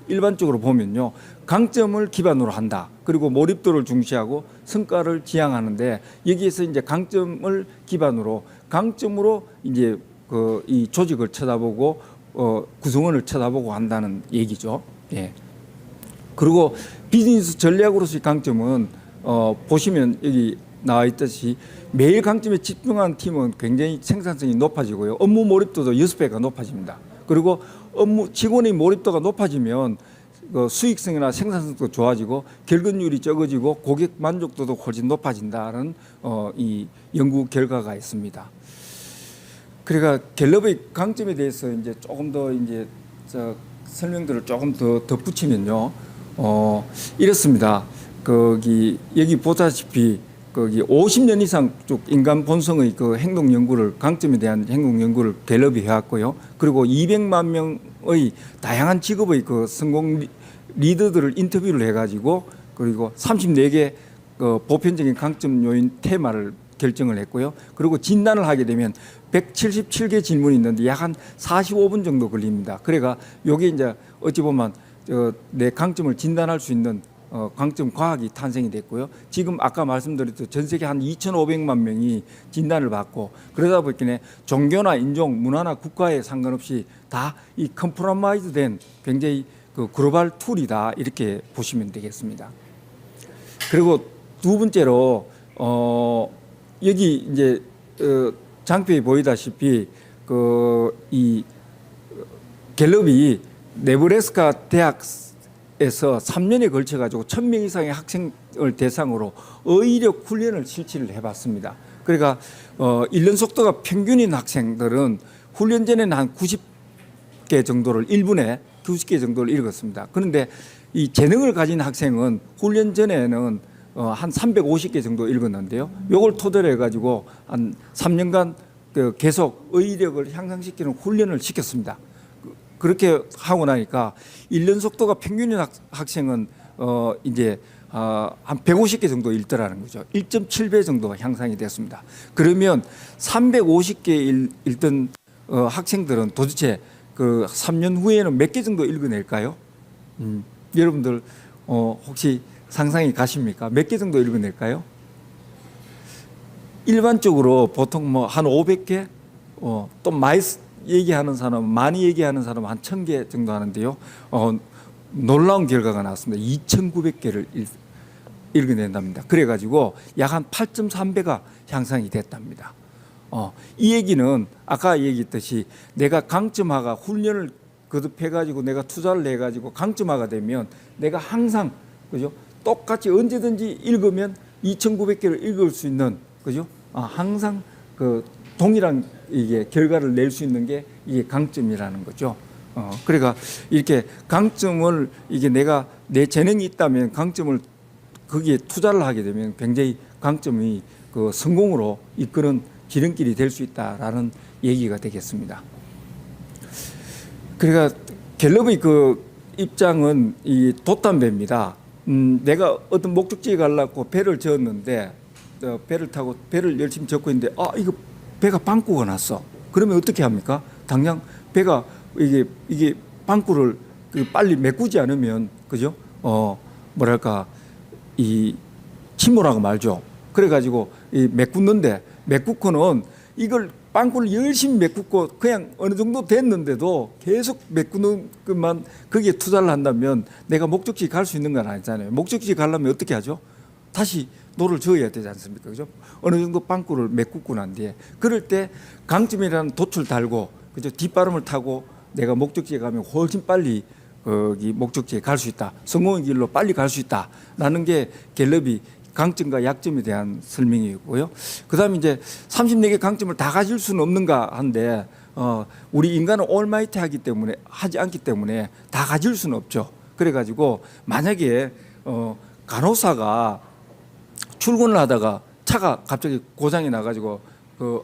일반적으로 보면요. 강점을 기반으로 한다. 그리고 몰입도를 중시하고 성과를 지향하는데 여기에서 이제 강점을 기반으로 강점으로 이제 그 이 조직을 쳐다보고 구성원을 쳐다보고 한다는 얘기죠. 예. 그리고 비즈니스 전략으로서의 강점은 보시면 여기 나와 있듯이 매일 강점에 집중하는 팀은 굉장히 생산성이 높아지고요. 업무 몰입도도 6배가 높아집니다. 그리고 직원의 몰입도가 높아지면 수익성이나 생산성도 좋아지고 결근율이 적어지고 고객 만족도도 훨씬 높아진다는 이 연구 결과가 있습니다. 그러니까 갤럽의 강점에 대해서 이제 조금 더 이제 설명들을 조금 더 덧붙이면요. 이렇습니다. 여기 보다시피 50년 이상 쭉 인간 본성의 그 행동 연구를 강점에 대한 행동 연구를 갤럽이 해왔고요. 그리고 200만 명의 다양한 직업의 그 성공 리더들을 인터뷰를 해가지고 그리고 34개 보편적인 강점 요인 테마를 결정을 했고요. 그리고 진단을 하게 되면 177개 질문이 있는데 약 한 45분 정도 걸립니다. 그래가 요게 이제 어찌 보면 내 강점을 진단할 수 있는 강점 과학이 탄생이 됐고요. 지금 아까 말씀드렸듯 전 세계 한 2,500만 명이 진단을 받고 그러다 보니까 종교나 인종, 문화나 국가에 상관없이 다 이 컴프로마이즈된 굉장히 그 글로벌 툴이다 이렇게 보시면 되겠습니다. 그리고 두 번째로 여기 이제 장표에 보이다시피 이 갤럽이 네브래스카 대학에서 3년에 걸쳐 가지고 1,000명 이상의 학생을 대상으로 어휘력 훈련을 실시를 해봤습니다. 그러니까 읽는 속도가 평균인 학생들은 훈련 전에는 한 90개 정도를 1분에 90개 정도를 읽었습니다. 그런데 이 재능을 가진 학생은 훈련 전에는 한 350개 정도 읽었는데요. 요걸 토대로 해가지고 한 3년간 계속 어휘력을 향상시키는 훈련을 시켰습니다. 그렇게 하고 나니까 읽는 속도가 평균인 학생은 이제 한 150개 정도 읽더라는 거죠. 1.7배 정도 향상이 됐습니다. 그러면 350개 읽던 학생들은 도대체 그 3년 후에는 몇 개 정도 읽어낼까요? 여러분들 혹시 상상이 가십니까? 몇 개 정도 읽어낼까요? 일반적으로 보통 뭐 한 500개, 또 많이 얘기하는 사람, 많이 얘기하는 사람 한 1,000개 정도 하는데요. 놀라운 결과가 나왔습니다. 2,900개를 읽어낸답니다. 그래가지고 약 한 8.3배가 향상이 됐답니다. 이 얘기는 아까 얘기했듯이 내가 강점화가 훈련을 거듭해가지고 내가 투자를 해가지고 강점화가 되면 내가 항상 그죠? 똑같이 언제든지 읽으면 2,900개를 읽을 수 있는 그죠? 항상 그 동일한 이게 결과를 낼 수 있는 게 이게 강점이라는 거죠. 그러니까 이렇게 강점을 이게 내가 내 재능이 있다면 강점을 거기에 투자를 하게 되면 굉장히 강점이 그 성공으로 이끄는 지름길이 될 수 있다라는 얘기가 되겠습니다. 그러니까 갤럽의 그 입장은 이 돛담배입니다. 내가 어떤 목적지에 가려고 배를 저었는데 배를 타고 배를 열심히 젓고 있는데 이거 배가 빵꾸가 났어. 그러면 어떻게 합니까? 당장 배가 이게 빵꾸를 빨리 메꾸지 않으면 그죠? 뭐랄까 이 침몰하고 말죠. 그래가지고 이 메꾸는데 메꾸고는 이걸 빵꾸를 열심히 메꾸고 그냥 어느 정도 됐는데도 계속 메꾸는 것만 거기에 투자를 한다면 내가 목적지 갈 수 있는 건 아니잖아요. 목적지 가려면 어떻게 하죠? 다시 노를 저어야 되지 않습니까? 그죠? 어느 정도 빵꾸를 메꾸고 난 뒤에 그럴 때 강점이라는 돛을 달고 그죠? 뒷바람을 타고 내가 목적지에 가면 훨씬 빨리 거기 목적지에 갈 수 있다. 성공의 길로 빨리 갈 수 있다라는 게 갤럽이 강점과 약점에 대한 설명이고요. 그다음에 이제 34개 강점을 다 가질 수는 없는가 한데 우리 인간은 올마이티하기 때문에 하지 않기 때문에 다 가질 수는 없죠. 그래가지고 만약에 간호사가 출근을 하다가 차가 갑자기 고장이 나가지고 그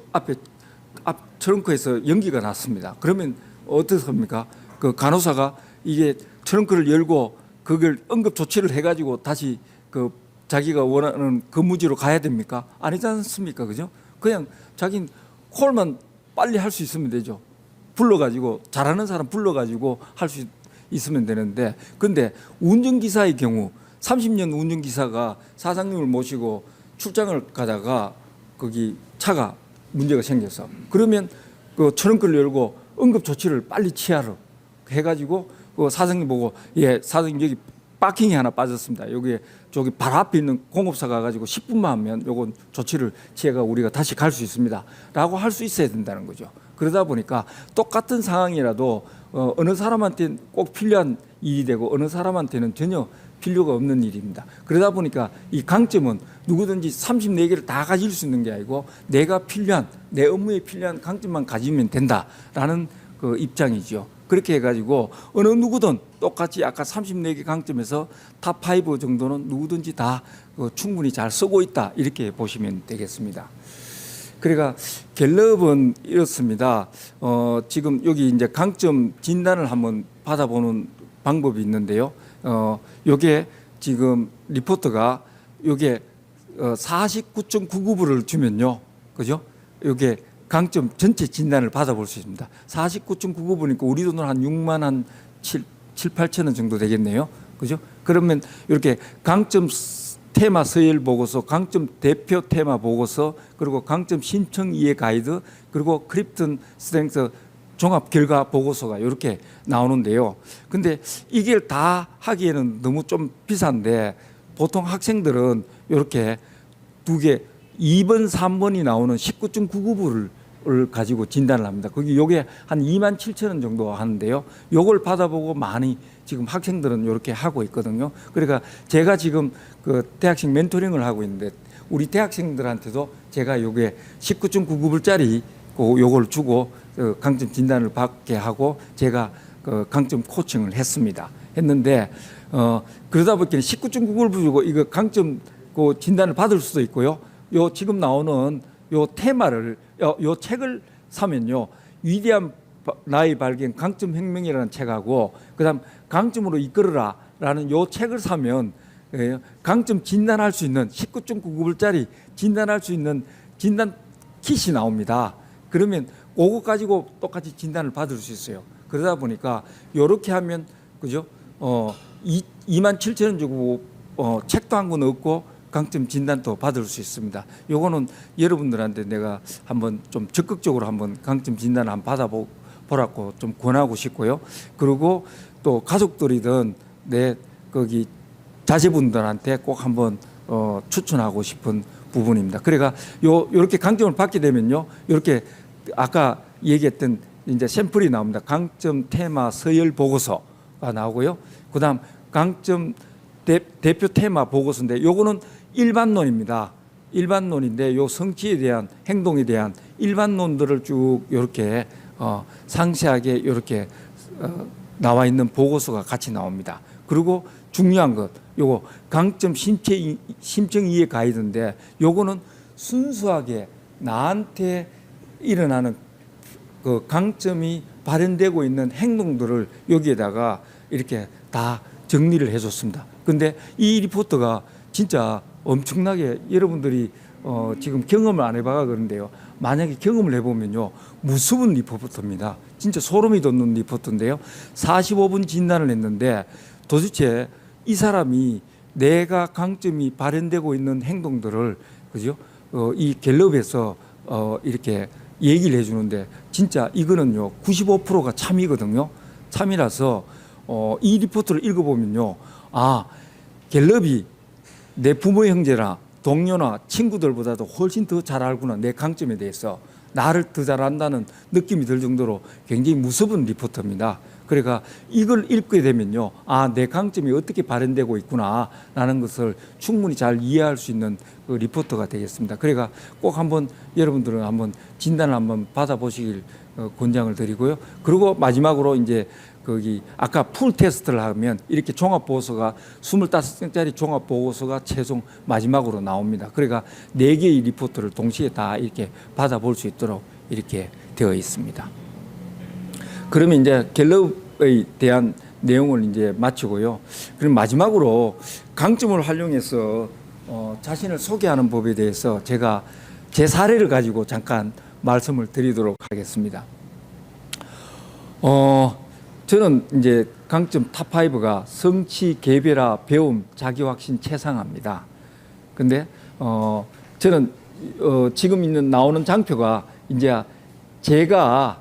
앞 트렁크에서 연기가 났습니다. 그러면 어떻습니까? 그 간호사가 이게 트렁크를 열고 그걸 응급 조치를 해가지고 다시 그 자기가 원하는 근무지로 가야 됩니까? 아니지 않습니까? 그죠? 그냥 자기 콜만 빨리 할 수 있으면 되죠. 불러가지고 잘하는 사람 불러가지고 할 수 있으면 되는데, 근데 운전기사의 경우 30년 운전기사가 사장님을 모시고 출장을 가다가 거기 차가 문제가 생겼어. 그러면 그 트렁크를 열고 응급 조치를 빨리 취하러 해가지고 그 사장님 보고, 예, 사장님 여기 파킹이 하나 빠졌습니다. 여기에 저기 바로 앞에 있는 공업사 가가지고 10분만 하면 요건 조치를 취해가 우리가 다시 갈 수 있습니다. 라고 할 수 있어야 된다는 거죠. 그러다 보니까 똑같은 상황이라도 어느 사람한테는 꼭 필요한 일이 되고 어느 사람한테는 전혀 필요가 없는 일입니다. 그러다 보니까 이 강점은 누구든지 34개를 다 가질 수 있는 게 아니고 내가 필요한, 내 업무에 필요한 강점만 가지면 된다라는 그 입장이죠. 그렇게 해가지고 어느 누구든 똑같이 아까 34개 강점에서 탑5 정도는 누구든지 다 충분히 잘 쓰고 있다, 이렇게 보시면 되겠습니다. 그러니까 갤럽은 이렇습니다. 지금 여기 이제 강점 진단을 한번 받아보는 방법이 있는데요. 요게 지금 리포트가 요게 49.99%를 주면요, 그죠? 요게 강점 전체 진단을 받아볼 수 있습니다. 49.99%니까 우리 돈으로 한 6만 한 7, 8천 원 정도 되겠네요. 그죠? 그러면 이렇게 강점 테마 서열 보고서, 강점 대표 테마 보고서, 그리고 강점 신청 이해 가이드, 그리고 크립튼 스트렝스 종합 결과 보고서가 이렇게 나오는데요. 근데 이게 다 하기에는 너무 좀 비싼데 보통 학생들은 이렇게 두 개 2번, 3번이 나오는 19.99%를 가지고 진단을 합니다. 거기 요게 한 2만 7천 원 정도 하는데요. 요걸 받아보고 많이 지금 학생들은 이렇게 하고 있거든요. 그러니까 제가 지금 그 대학생 멘토링을 하고 있는데 우리 대학생들한테도 제가 요게 19.99%짜리 요걸 주고 강점 진단을 받게 하고 제가 그 강점 코칭을 했는데 그러다 보니까 19.99% 주고 이거 강점 그 진단을 받을 수도 있고요. 요 지금 나오는 요 테마를 요 책을 사면요, 위대한 나의 발견 강점 혁명이라는 책하고 그다음 강점으로 이끌어라라는 요 책을 사면 강점 진단할 수 있는 19.99%짜리 진단할 수 있는 진단 킷이 나옵니다. 그러면 그거 가지고 똑같이 진단을 받을 수 있어요. 그러다 보니까 요렇게 하면 그죠? 2만 7천 원 주고 책도 한 권 얻고 강점 진단도 받을 수 있습니다. 요거는 여러분들한테 내가 한번 좀 적극적으로 한번 강점 진단을 한번 받아보라고 좀 권하고 싶고요. 그리고 또 가족들이든 내 거기 자제분들한테 꼭 한번 추천하고 싶은 부분입니다. 그러니까 요렇게 강점을 받게 되면요, 요렇게 아까 얘기했던 이제 샘플이 나옵니다. 강점 테마 서열 보고서가 나오고요. 그다음 강점 대표 테마 보고서인데 요거는 일반론입니다. 일반론인데 요 성취에 대한, 행동에 대한 일반론들을 쭉 이렇게 상세하게 이렇게 나와 있는 보고서가 같이 나옵니다. 그리고 중요한 것, 요거 강점 심청 이해 가이드인데 요거는 순수하게 나한테 일어나는 그 강점이 발현되고 있는 행동들을 여기에다가 이렇게 다 정리를 해줬습니다. 근데 이 리포트가 진짜 엄청나게 여러분들이 지금 경험을 안 해봐가 그런데요. 만약에 경험을 해보면요, 무서운 리포트입니다. 진짜 소름이 돋는 리포트인데요. 45분 진단을 했는데 도대체 이 사람이 내가 강점이 발현되고 있는 행동들을 그죠? 이 갤럽에서 이렇게 얘기를 해주는데 진짜 이거는요 95%가 참이거든요. 참이라서 이 리포트를 읽어보면요, 아 갤럽이 내 부모 형제나 동료나 친구들보다도 훨씬 더 잘 알구나, 내 강점에 대해서. 나를 더 잘한다는 느낌이 들 정도로 굉장히 무서운 리포터입니다. 그러니까 이걸 읽게 되면요, 아, 내 강점이 어떻게 발현되고 있구나 라는 것을 충분히 잘 이해할 수 있는 그 리포터가 되겠습니다. 그러니까 꼭 한번 여러분들은 한번 진단을 한번 받아보시길 권장을 드리고요. 그리고 마지막으로 이제 거기 아까 풀 테스트를 하면 이렇게 종합보고서가 25장짜리 종합보고서가 최종 마지막으로 나옵니다. 그러니까 4개의 리포트를 동시에 다 이렇게 받아볼 수 있도록 이렇게 되어 있습니다. 그러면 이제 갤럽에 대한 내용을 이제 마치고요. 그럼 마지막으로 강점을 활용해서 자신을 소개하는 법에 대해서 제가 제 사례를 가지고 잠깐 말씀을 드리도록 하겠습니다. 저는 이제 강점 탑5가 성취, 개별화, 배움, 자기확신, 최상화입니다. 근데 저는 지금 있는 나오는 장표가 이제 제가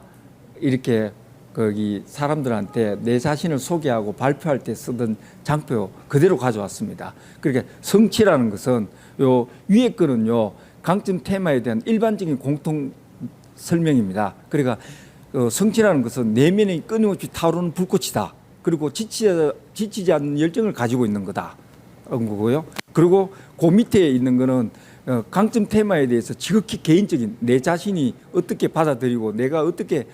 이렇게 거기 사람들한테 내 자신을 소개하고 발표할 때 쓰던 장표 그대로 가져왔습니다. 그러니까 성취라는 것은 요 위에 거는요, 강점 테마에 대한 일반적인 공통 설명입니다. 그러니까 성취라는 것은 내면에 끊임없이 타오르는 불꽃이다. 그리고 지치지 않는 열정을 가지고 있는 거다. 거고요. 그리고 그 밑에 있는 거는 강점 테마에 대해서 지극히 개인적인 내 자신이 어떻게 받아들이고 내가 어떻게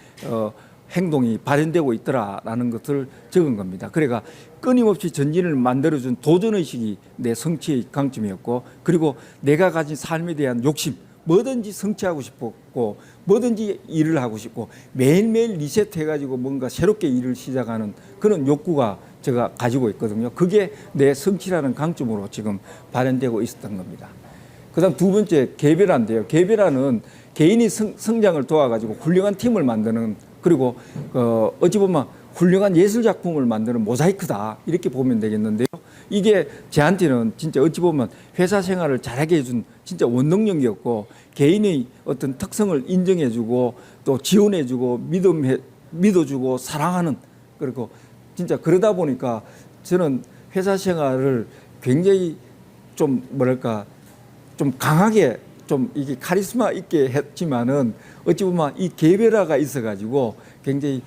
행동이 발현되고 있더라라는 것을 적은 겁니다. 그러니까 끊임없이 전진을 만들어준 도전의식이 내 성취의 강점이었고, 그리고 내가 가진 삶에 대한 욕심, 뭐든지 성취하고 싶었고 뭐든지 일을 하고 싶고 매일매일 리셋해가지고 뭔가 새롭게 일을 시작하는 그런 욕구가 제가 가지고 있거든요. 그게 내 성취라는 강점으로 지금 발현되고 있었던 겁니다. 그 다음 두 번째, 개별화인데요. 개별화는 개인이 성장을 도와가지고 훌륭한 팀을 만드는, 그리고 어찌 보면 훌륭한 예술작품을 만드는 모자이크다, 이렇게 보면 되겠는데요. 이게 저한테는 진짜 어찌 보면 회사 생활을 잘하게 해준 진짜 원동력이었고, 개인의 어떤 특성을 인정해주고 또 지원해주고 믿어주고 사랑하는, 그리고 진짜 그러다 보니까 저는 회사 생활을 굉장히 좀 뭐랄까 좀 강하게 좀 이게 카리스마 있게 했지만은 어찌 보면 이 개별화가 있어가지고 굉장히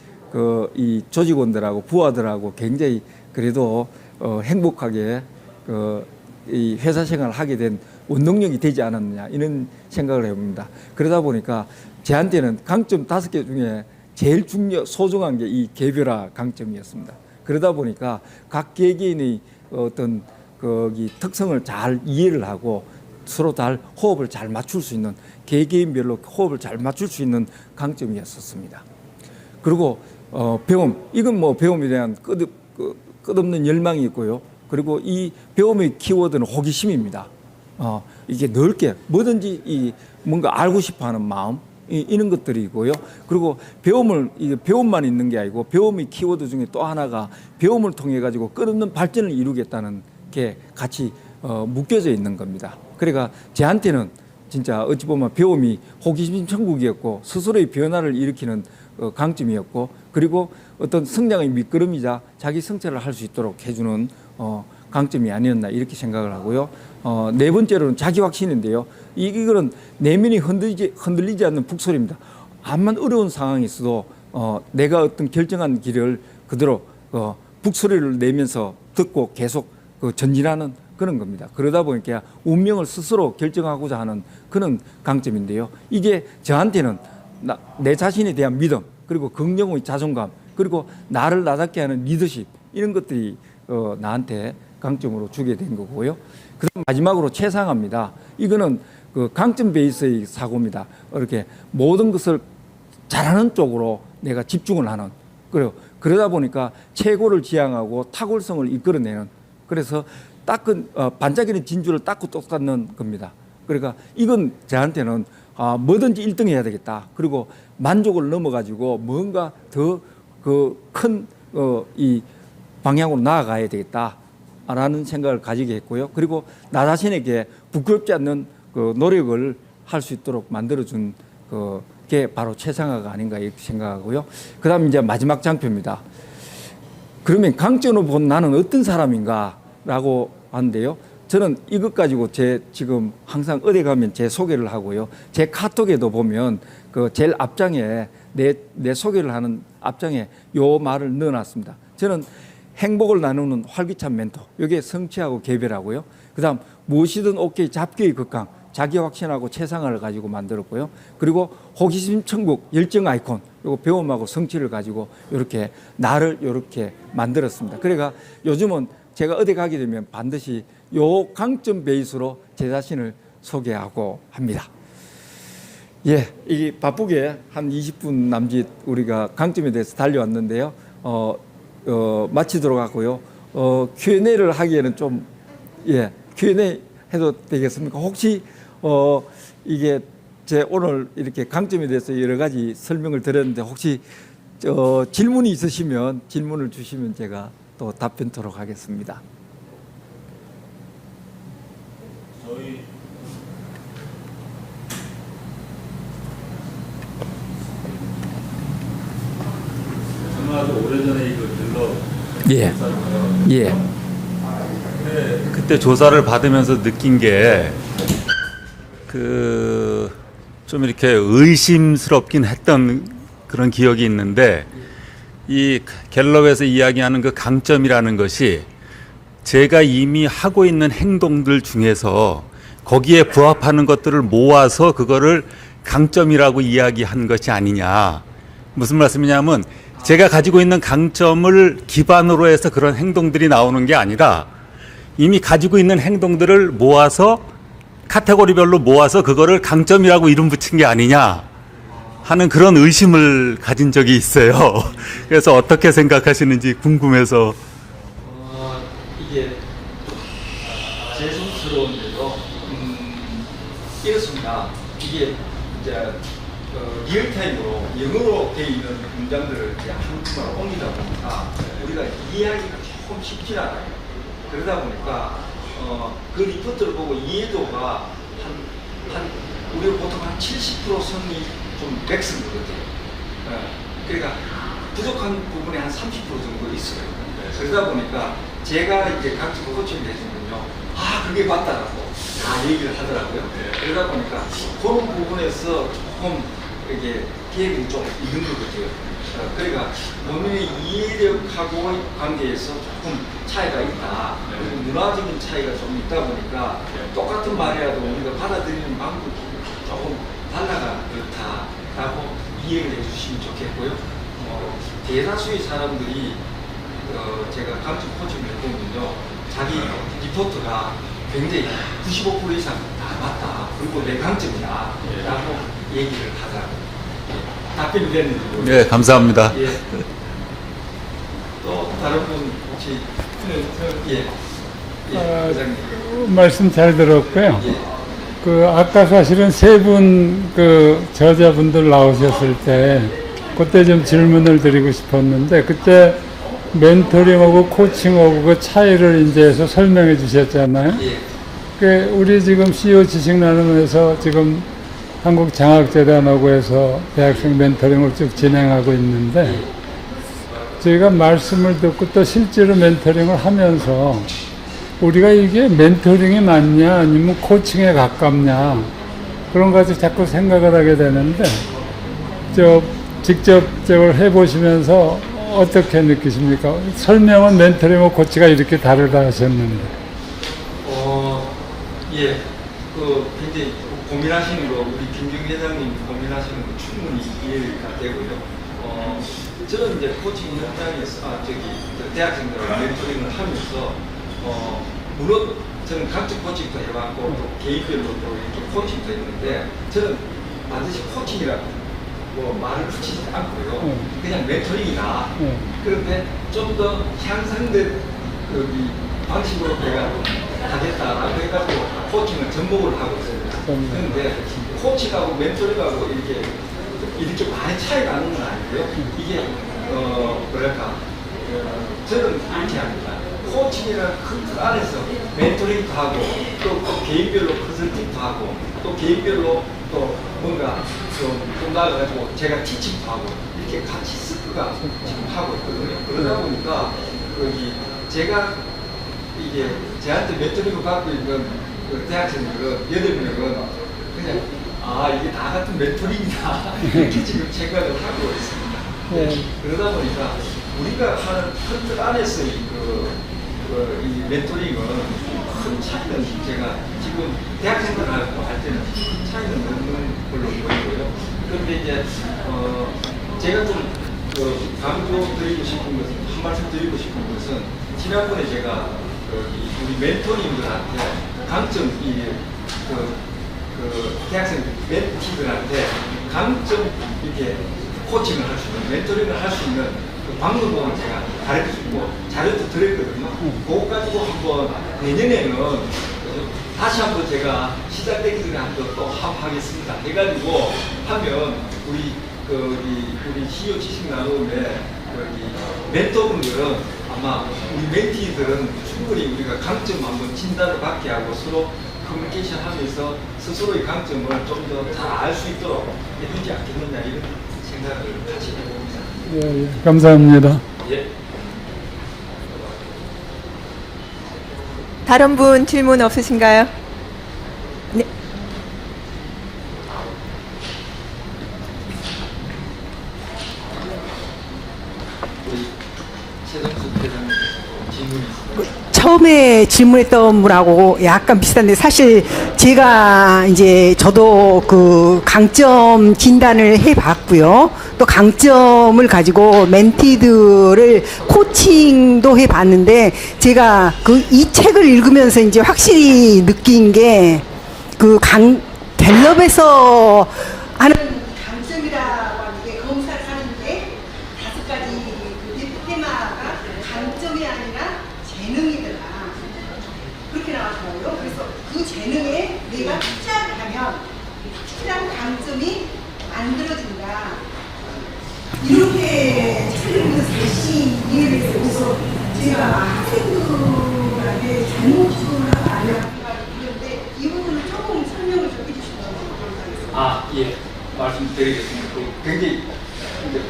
이 조직원들하고 부하들하고 굉장히 그래도 행복하게 이 회사 생활을 하게 된 원동력이 되지 않았느냐, 이런 생각을 해봅니다. 그러다 보니까 저한테는 강점 5개 중에 제일 소중한 게 이 개별화 강점이었습니다. 그러다 보니까 각 개개인의 어떤 거기 특성을 잘 이해를 하고 서로 잘 호흡을 잘 맞출 수 있는, 개개인별로 호흡을 잘 맞출 수 있는 강점이었었습니다. 그리고 배움, 이건 뭐 배움에 대한 끝없는 열망이 있고요. 그리고 이 배움의 키워드는 호기심입니다. 이게 넓게 뭐든지 뭔가 알고 싶어하는 마음, 이런 것들이고요. 그리고 이게 배움만 있는 게 아니고 배움의 키워드 중에 또 하나가 배움을 통해 가지고 끝없는 발전을 이루겠다는 게 같이 묶여져 있는 겁니다. 그러니까 저한테는 진짜 어찌 보면 배움이 호기심 천국이었고 스스로의 변화를 일으키는 강점이었고, 그리고 어떤 성장의 밑거름이자 자기 성찰을 할 수 있도록 해주는 강점이 아니었나, 이렇게 생각을 하고요. 네 번째로는 자기 확신인데요. 이거는 내면이 흔들리지 않는 북소리입니다. 암만 어려운 상황이 있어도 내가 어떤 결정한 길을 그대로 북소리를 내면서 듣고 계속 전진하는 그런 겁니다. 그러다 보니까 운명을 스스로 결정하고자 하는 그런 강점인데요. 이게 저한테는 내 자신에 대한 믿음, 그리고 긍정의 자존감, 그리고 나를 나답게 하는 리더십, 이런 것들이 나한테 강점으로 주게 된 거고요. 그다음 마지막으로 최상화입니다. 이거는 그 강점 베이스의 사고입니다. 이렇게 모든 것을 잘하는 쪽으로 내가 집중을 하는, 그리고 그러다 보니까 최고를 지향하고 탁월성을 이끌어내는, 그래서 반짝이는 진주를 닦고 똑같는 겁니다. 그러니까 이건 저한테는 뭐든지 1등 해야 되겠다. 그리고 만족을 넘어가지고 뭔가 더 큰 이 방향으로 나아가야 되겠다라는 생각을 가지게 했고요. 그리고 나 자신에게 부끄럽지 않는 노력을 할 수 있도록 만들어준 게 바로 최상화가 아닌가, 이렇게 생각하고요. 그 다음 이제 마지막 장표입니다. 그러면 강점으로 본 나는 어떤 사람인가라고 하는데요. 저는 이것 가지고 제 지금 항상 어디 가면 제 소개를 하고요. 제 카톡에도 보면 그 제일 앞장에 내 소개를 하는 앞장에 요 말을 넣어놨습니다. 저는 행복을 나누는 활기찬 멘토. 이게 성취하고 개별하고요. 그다음 무엇이든 오케이 잡기의 극강. 자기 확신하고 최상을 가지고 만들었고요. 그리고 호기심 천국 열정 아이콘. 요거 배움하고 성취를 가지고 이렇게 나를 이렇게 만들었습니다. 그러니까 요즘은 제가 어디 가게 되면 반드시 요 강점 베이스로 제 자신을 소개하고 합니다. 예, 이게 바쁘게 한 20분 남짓 우리가 강점에 대해서 달려왔는데요. 마치도록 하고요. Q&A를 하기에는 좀, 예, Q&A 해도 되겠습니까? 혹시, 이게 제 오늘 이렇게 강점에 대해서 여러 가지 설명을 드렸는데 혹시, 질문이 있으시면 질문을 주시면 제가 또 답변토록 하겠습니다. 아주 오래전에 이거 갤럽 예. 조사를 예. 그때 조사를 받으면서 느낀 게 그 좀 이렇게 의심스럽긴 했던 그런 기억이 있는데 이 갤럽에서 이야기하는 그 강점이라는 것이 제가 이미 하고 있는 행동들 중에서 거기에 부합하는 것들을 모아서 그거를 강점이라고 이야기한 것이 아니냐. 무슨 말씀이냐면 제가 가지고 있는 강점을 기반으로 해서 그런 행동들이 나오는 게 아니라 이미 가지고 있는 행동들을 모아서 카테고리별로 모아서 그거를 강점이라고 이름 붙인 게 아니냐 하는 그런 의심을 가진 적이 있어요. 그래서 어떻게 생각하시는지 궁금해서. 이게 죄송스러운데도 이렇습니다. 이게 이제 리얼타임으로 영어로 되어 있는 문장들을 이제 한국말로 옮기다 보니까 우리가 이해하기가 조금 쉽지 않아요. 그러다 보니까 그 리포트를 보고 이해도가 우리가 보통 한 70% 선이 좀 맥스인 것 같아요. 그러니까 부족한 부분에 한 30% 정도 있어요. 그러다 보니까 제가 이제 각종 코칭을 해주면요, 그게 맞다라고 다 얘기를 하더라고요. 그러다 보니까 그런 부분에서 조금 이게 계획이 좀 있는 것 같아요. 그러니까 본인의 이해력하고의 관계에서 조금 차이가 있다. 그리고 문화적인 차이가 좀 있다 보니까 똑같은 말이라도 우리가 받아들이는 방법이 조금 달라가 그렇다라고 이해를 해주시면 좋겠고요. 대다수의 사람들이 제가 강점 코칭을 해보면요, 자기 리포트가 굉장히 95% 이상 다 맞다. 그리고 내 강점이다. 라고 얘기를 하더라고요. 답변이 됐는지 모르겠어요. 네, 감사합니다. 예. 또 다른 분 혹시 회장님. 말씀 잘 들었고요. 예. 그 아까 사실은 세 분 그 저자분들 나오셨을 때 그때 좀 질문을 드리고 싶었는데 그때 멘토링하고 코칭하고 그 차이를 이제 해서 설명해 주셨잖아요. 예. 그 우리 지금 CEO 지식 나눔에서 지금 한국장학재단하고 해서 대학생 멘토링을 쭉 진행하고 있는데 저희가 말씀을 듣고 또 실제로 멘토링을 하면서 우리가 이게 멘토링이 맞냐 아니면 코칭에 가깝냐 그런 거 가지고 자꾸 생각을 하게 되는데 직접 저걸 해보시면서 어떻게 느끼십니까? 설명은 멘토링과 코치가 이렇게 다르다 하셨는데. 예. 굉장히 고민하시는 거, 우리 김경 회장님 고민하시는 거 충분히 이해가 되고요. 저는 이제 코칭 현장에서, 대학생들하고 멘토링을 하면서, 물론 저는 각종 코칭도 해봤고, 또 개인별로 또 이렇게 코칭도 했는데, 저는 반드시 코칭이라고 말을 붙이지 않고요. 그냥 멘토링이다. 그런데 좀 더 향상된 방식으로 내가 하겠다라고 해가지고 코칭을 접목을 하고 있습니다. 그런데 코칭하고 멘토링하고 이렇게 많이 차이가 나는 건 아니고요. 이게 저는 이렇게 합니다. 코칭이라는 큰 틀 안에서 멘토링도 하고 또 개인별로 컨설팅도 하고 또 개인별로 또 뭔가 좀 나가가지고 제가 티칭도 하고 이렇게 같이 섞어가 지금 하고 있거든요. 그러다 보니까 제가 이게 저한테 멘토링을 받고 있는 그 대학생들은 8명은 그냥 이게 다 같은 멘토링이다 이렇게 지금 생각을 하고 있습니다. 그러다 보니까 우리가 하는 큰 틀 안에서의 이 멘토링은 큰 차이는 제가 지금 대학생들하고 할 때는 큰 차이는 없는 걸로 보이고요. 그런데 이제 제가 좀 강조드리고 싶은 것은, 한 말씀 드리고 싶은 것은, 지난번에 제가 우리 멘토님들한테 강점, 대학생 멘티들한테 강점 이렇게 코칭을 할 수 있는, 멘토링을 할 수 있는 그 방법을 제가 가르쳐주고 자료도 드렸거든요. 그거 가지고 한번 내년에는 다시 한번 제가 시작되기 전에 한번 또 하겠습니다. 해가지고 하면 우리 CEO 지식 나눔의 멘토분들은 아마 우리 멘티들은 충분히 우리가 강점 한번 진단을 받게 하고 서로 커뮤니케이션 하면서 스스로의 강점을 좀 더 잘 알 수 있도록 해주지 않겠느냐 이런 생각을 같이 해봅니다. 예, 감사합니다. 예. 다른 분 질문 없으신가요? 네. 우리 최동수 회장님 질문이 있습니다. 처음에 질문했던 분하고 약간 비슷한데, 사실 제가 이제 저도 그 강점 진단을 해봤고요. 또 강점을 가지고 멘티들을 코칭도 해봤는데, 제가 이 책을 읽으면서 이제 확실히 느낀 게 갤럽에서 하는 강점이라고 하는 게, 검사를 하는데 5가지 테마가 강점이 아니라 재능이더라, 그렇게 나왔더라고요. 그래서 그 재능에 내가 투자를 하면 확실한 강점이 만들어진다, 이렇게 책을 열심히 이해를 해서, 그래서 제가 학생들한테 잘못 주거나 아니야 그런데 이 부분을 조금 설명을 좀 해주시면 감사하겠습니다. 예, 말씀드리겠습니다. 굉장히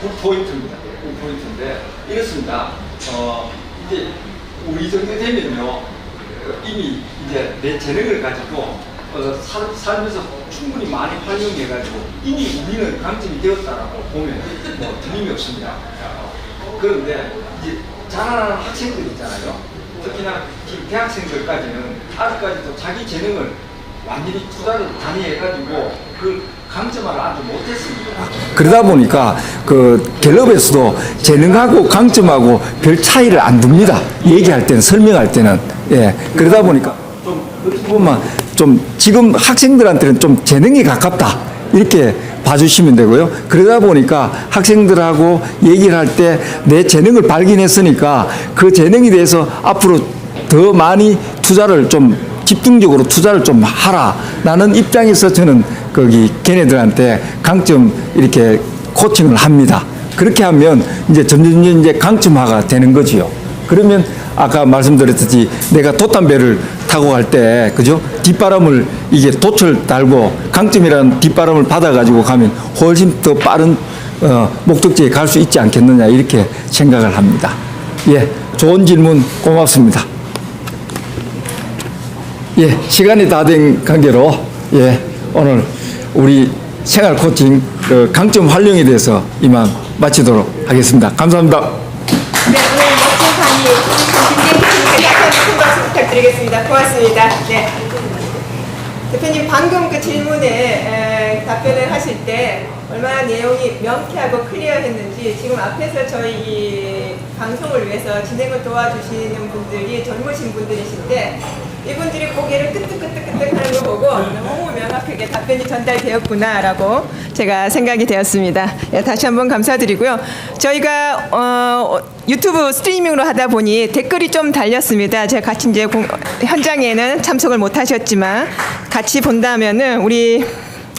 굿포인트입니다. 굿포인트인데 이렇습니다. 이제 우리 정도 되면요, 이미 이제 내 재능을 가지고 살면서 충분히 많이 활용해가지고 이미 우리는 강점이 되었다라고 보면 뭐 틀림이 없습니다. 그런데 이제 자라나는 학생들 있잖아요. 특히나 지금 대학생들까지는 아직까지도 자기 재능을 완전히 투자를 많이 해가지고 그 강점화를 아주 못했습니다. 그러다 보니까 갤럽에서도 재능하고 강점하고 별 차이를 안 둡니다. 얘기할 때는, 설명할 때는. 예. 그러다 보니까 좀 지금 학생들한테는 좀 재능이 가깝다, 이렇게 봐주시면 되고요. 그러다 보니까 학생들하고 얘기를 할 때 내 재능을 발견했으니까 그 재능에 대해서 앞으로 더 많이 투자를 좀 집중적으로 투자를 좀 하라, 라는 입장에서 저는 걔네들한테 강점 이렇게 코칭을 합니다. 그렇게 하면 이제 점점 이제 강점화가 되는 거지요. 그러면 아까 말씀드렸듯이 내가 돛담배를 타고 갈 때, 그죠? 뒷바람을 이게 돛을 달고 강점이라는 뒷바람을 받아가지고 가면 훨씬 더 빠른 목적지에 갈 수 있지 않겠느냐, 이렇게 생각을 합니다. 예, 좋은 질문 고맙습니다. 예, 시간이 다 된 관계로 오늘 우리 생활 코칭 강점 활용에 대해서 이만 마치도록 하겠습니다. 감사합니다. 네, 오늘 멋진 강의 김재희 큰 박수 부탁드리겠습니다. 고맙습니다. 네. 대표님, 방금 그 질문에 답변을 하실 때 얼마나 내용이 명쾌하고 클리어했는지, 지금 앞에서 저희 이 방송을 위해서 진행을 도와주시는 분들이 젊으신 분들이신데, 이분들이 고개를 끄덕끄덕끄덕 하는 거 보고 너무 명확하게 답변이 전달되었구나라고 제가 생각이 되었습니다. 예, 다시 한번 감사드리고요. 저희가 유튜브 스트리밍으로 하다 보니 댓글이 좀 달렸습니다. 제가 같이 이제 현장에는 참석을 못 하셨지만 같이 본다면은 우리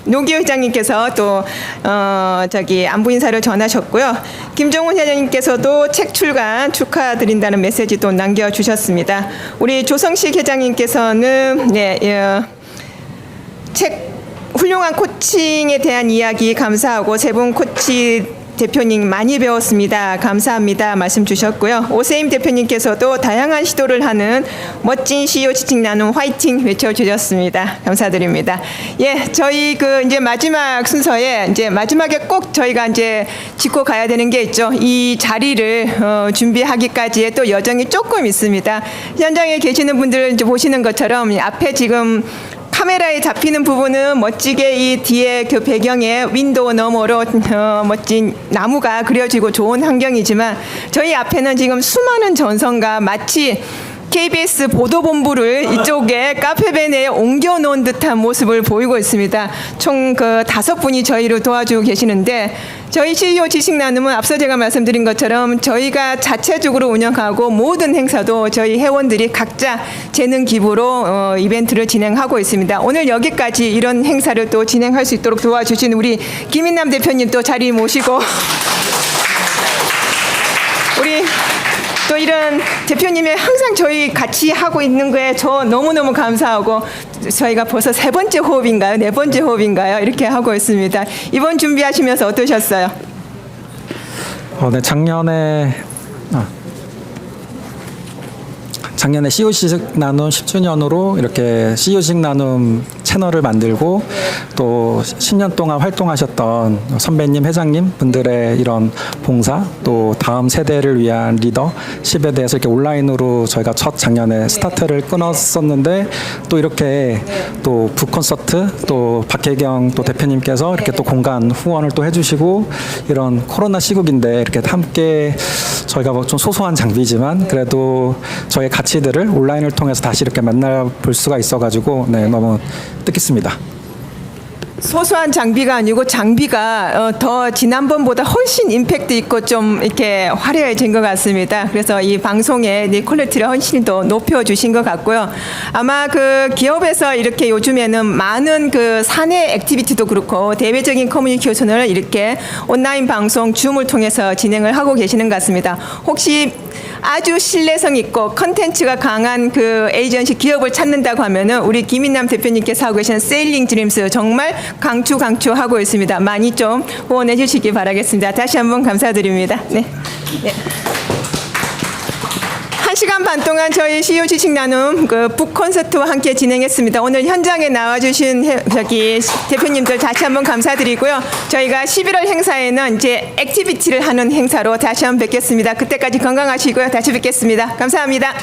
노기호 회장님께서 또 안부 인사를 전하셨고요. 김정훈 회장님께서도 책 출간 축하드린다는 메시지 또 남겨주셨습니다. 우리 조성식 회장님께서는 책 훌륭한 코칭에 대한 이야기 감사하고 세 분 코치 대표님 많이 배웠습니다. 감사합니다. 말씀 주셨고요. 오세임 대표님께서도 다양한 시도를 하는 멋진 CEO 지식 나눔 화이팅 외쳐주셨습니다. 감사드립니다. 예, 저희 이제 마지막 순서에 이제 마지막에 꼭 저희가 이제 짚고 가야 되는 게 있죠. 이 자리를 준비하기까지의 또 여정이 조금 있습니다. 현장에 계시는 분들 이제 보시는 것처럼 앞에 지금 카메라에 잡히는 부분은 멋지게 이 뒤에 그 배경에 윈도우 너머로 멋진 나무가 그려지고 좋은 환경이지만 저희 앞에는 지금 수많은 전선과 마치 KBS 보도본부를 이쪽에 카페베네에 옮겨놓은 듯한 모습을 보이고 있습니다. 총 5분이 저희를 도와주고 계시는데 저희 CEO 지식 나눔은 앞서 제가 말씀드린 것처럼 저희가 자체적으로 운영하고 모든 행사도 저희 회원들이 각자 재능 기부로 이벤트를 진행하고 있습니다. 오늘 여기까지 이런 행사를 또 진행할 수 있도록 도와주신 우리 김인남 대표님 또 자리 모시고 우리 또 이런 대표님이 항상 저희 같이 하고 있는 거에 저 너무너무 감사하고 저희가 벌써 3번째 호흡인가요? 4번째 호흡인가요? 이렇게 하고 있습니다. 이번 준비하시면서 어떠셨어요? 네, 작년에 CEO 지식 나눔 10주년으로 이렇게 CEO 지식 나눔 채널을 만들고 또 10년 동안 활동하셨던 선배님, 회장님 분들의 이런 봉사 또 다음 세대를 위한 리더십에 대해서 이렇게 온라인으로 저희가 첫 작년에 스타트를 끊었었는데 또 이렇게 또 북콘서트 또 박혜경 또 대표님께서 이렇게 또 공간 후원을 또 해주시고 이런 코로나 시국인데 이렇게 함께 저희가 뭐 좀 소소한 장비지만 그래도 저의 가치들을 온라인을 통해서 다시 이렇게 만나볼 수가 있어가지고 네, 너무 뜻깊습니다. 소소한 장비가 아니고 장비가 더 지난번보다 훨씬 임팩트 있고 좀 이렇게 화려해진 것 같습니다. 그래서 이 방송의 퀄리티를 훨씬 더 높여주신 것 같고요. 아마 그 기업에서 이렇게 요즘에는 많은 그 사내 액티비티도 그렇고 대외적인 커뮤니케이션을 이렇게 온라인 방송 줌을 통해서 진행을 하고 계시는 것 같습니다. 혹시 아주 신뢰성 있고 컨텐츠가 강한 그 에이전시 기업을 찾는다고 하면은 우리 김인남 대표님께서 하고 계시는 세일링 드림스 정말 강추하고 있습니다. 많이 좀 후원해 주시기 바라겠습니다. 다시 한번 감사드립니다. 네. 1시간 반 동안 저희 CEO 지식 나눔 북 콘서트와 함께 진행했습니다. 오늘 현장에 나와주신 대표님들 다시 한번 감사드리고요. 저희가 11월 행사에는 이제 액티비티를 하는 행사로 다시 한번 뵙겠습니다. 그때까지 건강하시고요. 다시 뵙겠습니다. 감사합니다.